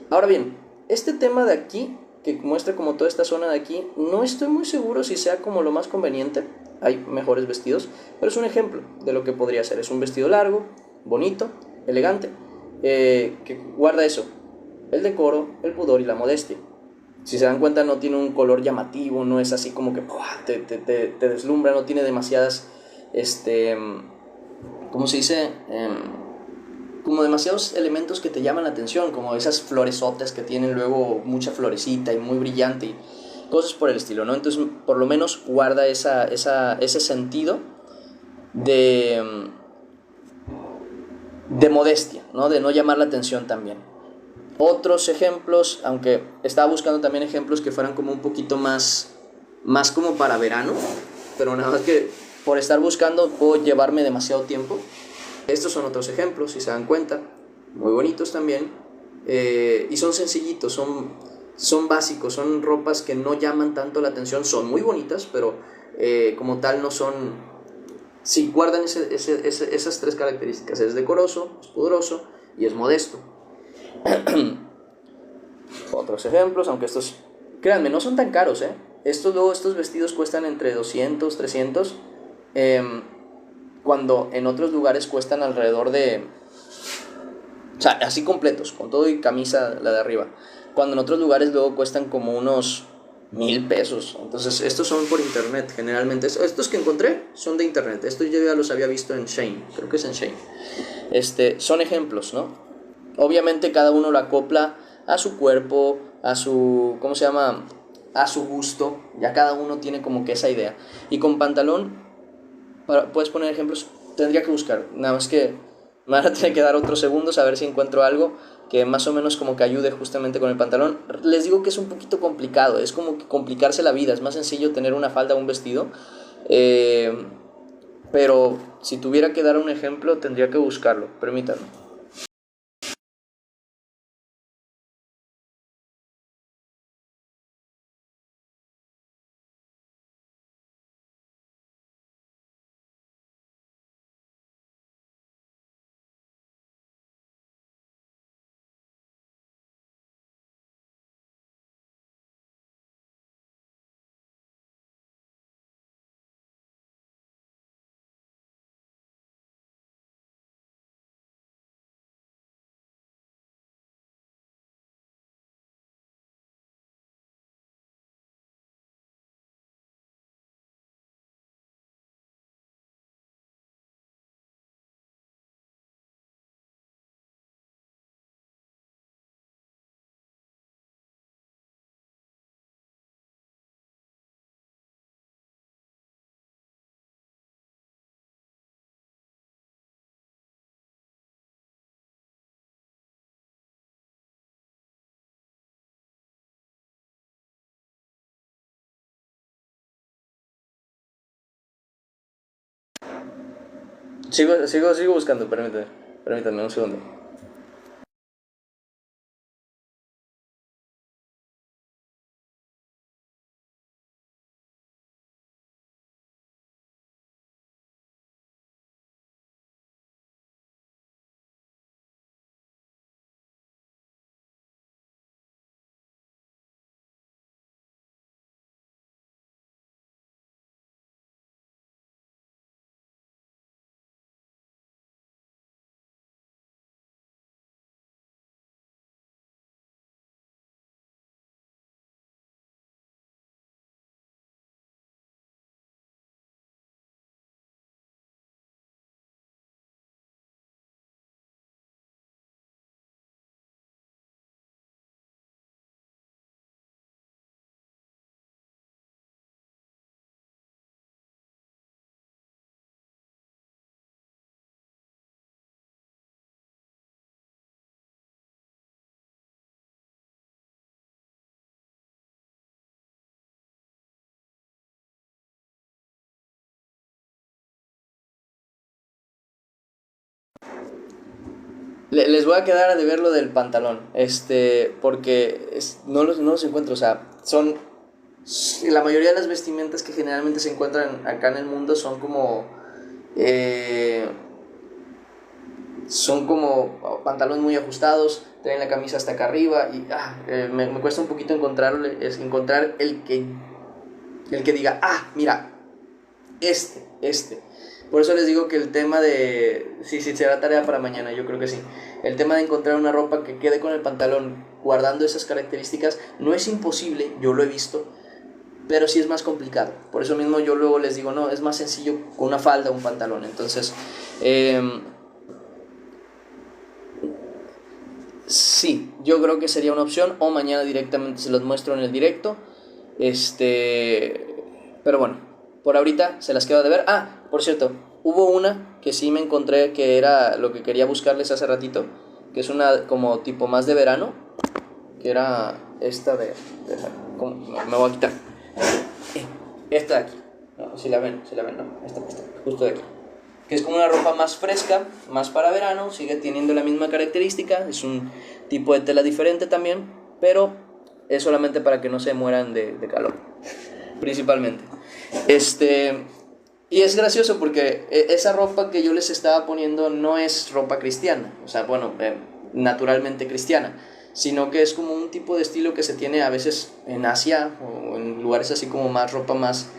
Ahora bien, este tema de aquí, que muestra como toda esta zona de aquí, no estoy muy seguro si sea como lo más conveniente. Hay mejores vestidos, pero es un ejemplo de lo que podría ser. Es un vestido largo, bonito, elegante, que guarda eso, el decoro, el pudor y la modestia. Si se dan cuenta, no tiene un color llamativo, no es así como que te deslumbra, no tiene demasiadas, ¿cómo se dice? Como demasiados elementos que te llaman la atención, como esas floresotas que tienen luego mucha florecita y muy brillante y cosas por el estilo, ¿no? Entonces, por lo menos guarda ese sentido de, de modestia, ¿no? De no llamar la atención también. Otros ejemplos, aunque estaba buscando también ejemplos que fueran como un poquito más como para verano, pero nada más que por estar buscando puedo llevarme demasiado tiempo. Estos son otros ejemplos, si se dan cuenta, muy bonitos también, y son sencillitos, son básicos, son ropas que no llaman tanto la atención, son muy bonitas, pero como tal no son. Sí, guardan esas tres características: es decoroso, es pudoroso y es modesto. Otros ejemplos, aunque estos, créanme, no son tan caros, estos vestidos cuestan entre 200, 300, cuando en otros lugares cuestan alrededor de, o sea, así completos, con todo y camisa, la de arriba, cuando en otros lugares luego cuestan como unos 1,000 pesos. Entonces estos son por internet generalmente. Estos que encontré son de internet. Estos yo ya los había visto en Shein, creo que es en Shein. Son ejemplos, ¿no? Obviamente cada uno lo acopla a su cuerpo, a su, ¿cómo se llama? A su gusto. Ya cada uno tiene como que esa idea. Y con pantalón, puedes poner ejemplos, tendría que buscar. Nada más que me van a tener que dar otros segundos a ver si encuentro algo que más o menos como que ayude justamente con el pantalón. Les digo que es un poquito complicado, es como que complicarse la vida. Es más sencillo tener una falda o un vestido. Pero si tuviera que dar un ejemplo, tendría que buscarlo. Permítanme. Sigo buscando, permítame un segundo. Les voy a quedar a deber lo del pantalón, porque no los encuentro, o sea, la mayoría de las vestimentas que generalmente se encuentran acá en el mundo eh, son como pantalones muy ajustados, traen la camisa hasta acá arriba y me cuesta un poquito encontrar el que diga, mira, este. Por eso les digo que el tema de... Sí, será tarea para mañana, yo creo que sí. El tema de encontrar una ropa que quede con el pantalón guardando esas características no es imposible, yo lo he visto, pero sí es más complicado. Por eso mismo yo luego les digo, no, es más sencillo con una falda o un pantalón. Entonces, sí, yo creo que sería una opción, o mañana directamente se los muestro en el directo. Pero bueno, por ahorita se las quedo de ver. Por cierto, hubo una que sí me encontré que era lo que quería buscarles hace ratito, que es una como tipo más de verano, que era esta me voy a quitar. Esta de aquí. No, si la ven, no, esta, justo de aquí. Que es como una ropa más fresca, más para verano, sigue teniendo la misma característica, es un tipo de tela diferente también, pero es solamente para que no se mueran de calor, principalmente. Y es gracioso porque esa ropa que yo les estaba poniendo no es ropa cristiana, o sea, bueno, naturalmente cristiana, sino que es como un tipo de estilo que se tiene a veces en Asia o en lugares así como ropa más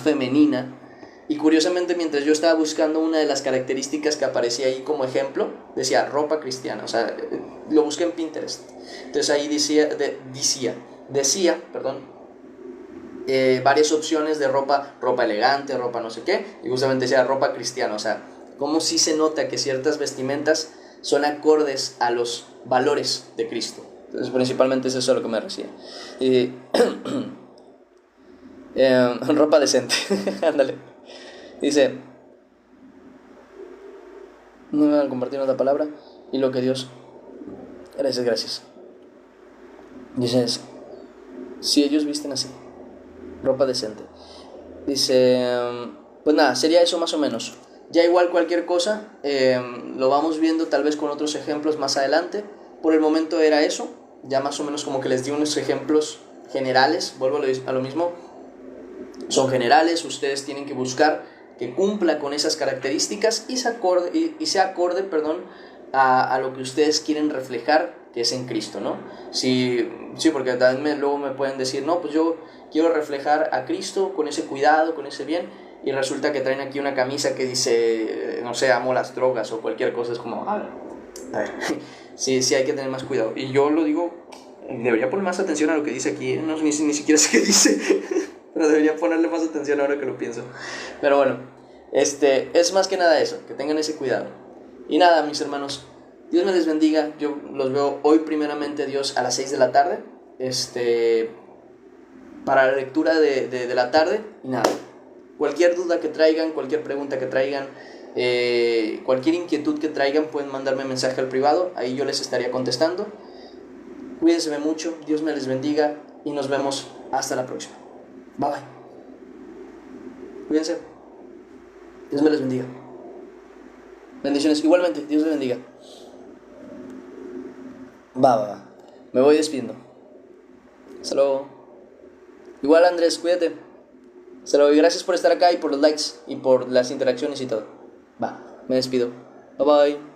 femenina. Y curiosamente, mientras yo estaba buscando una de las características que aparecía ahí como ejemplo, decía ropa cristiana, o sea, lo busqué en Pinterest. Entonces ahí decía, varias opciones de ropa elegante, ropa no sé qué, y justamente decía ropa cristiana, o sea, como si se nota que ciertas vestimentas son acordes a los valores de Cristo. Entonces principalmente es eso a lo que me refiero. Ropa decente, ándale. Dice, no me van a compartir otra palabra, y lo que Dios... Gracias. Dices, si ellos visten así, ropa decente. Dice, pues nada, sería eso más o menos. Ya igual cualquier cosa, lo vamos viendo tal vez con otros ejemplos más adelante. Por el momento era eso, ya más o menos como que les di unos ejemplos generales, vuelvo a lo mismo. Son generales, ustedes tienen que buscar que cumpla con esas características y sea acorde a lo que ustedes quieren reflejar, que es en Cristo, ¿no? Sí, porque también luego me pueden decir, no, pues yo quiero reflejar a Cristo con ese cuidado, con ese bien, y resulta que traen aquí una camisa que dice, no sé, amo las drogas o cualquier cosa. Es como, a ver, sí hay que tener más cuidado. Y yo lo digo, debería poner más atención a lo que dice aquí, no, ni siquiera sé qué dice. Pero debería ponerle más atención ahora que lo pienso. Pero bueno, es más que nada eso, que tengan ese cuidado. Y nada, mis hermanos, Dios me les bendiga. Yo los veo hoy primeramente, Dios, a las 6 de la tarde. Para la lectura de la tarde. Y nada, cualquier duda que traigan, cualquier pregunta que traigan, cualquier inquietud que traigan, pueden mandarme mensaje al privado. Ahí yo les estaría contestando. Cuídense mucho, Dios me les bendiga y nos vemos hasta la próxima. Bye. Cuídense. Dios me les bendiga. Bendiciones. Igualmente, Dios le bendiga. Va. Me voy despidiendo. Hasta luego. Igual Andrés, cuídate. Hasta luego y gracias por estar acá y por los likes y por las interacciones y todo. Va, me despido. Bye bye.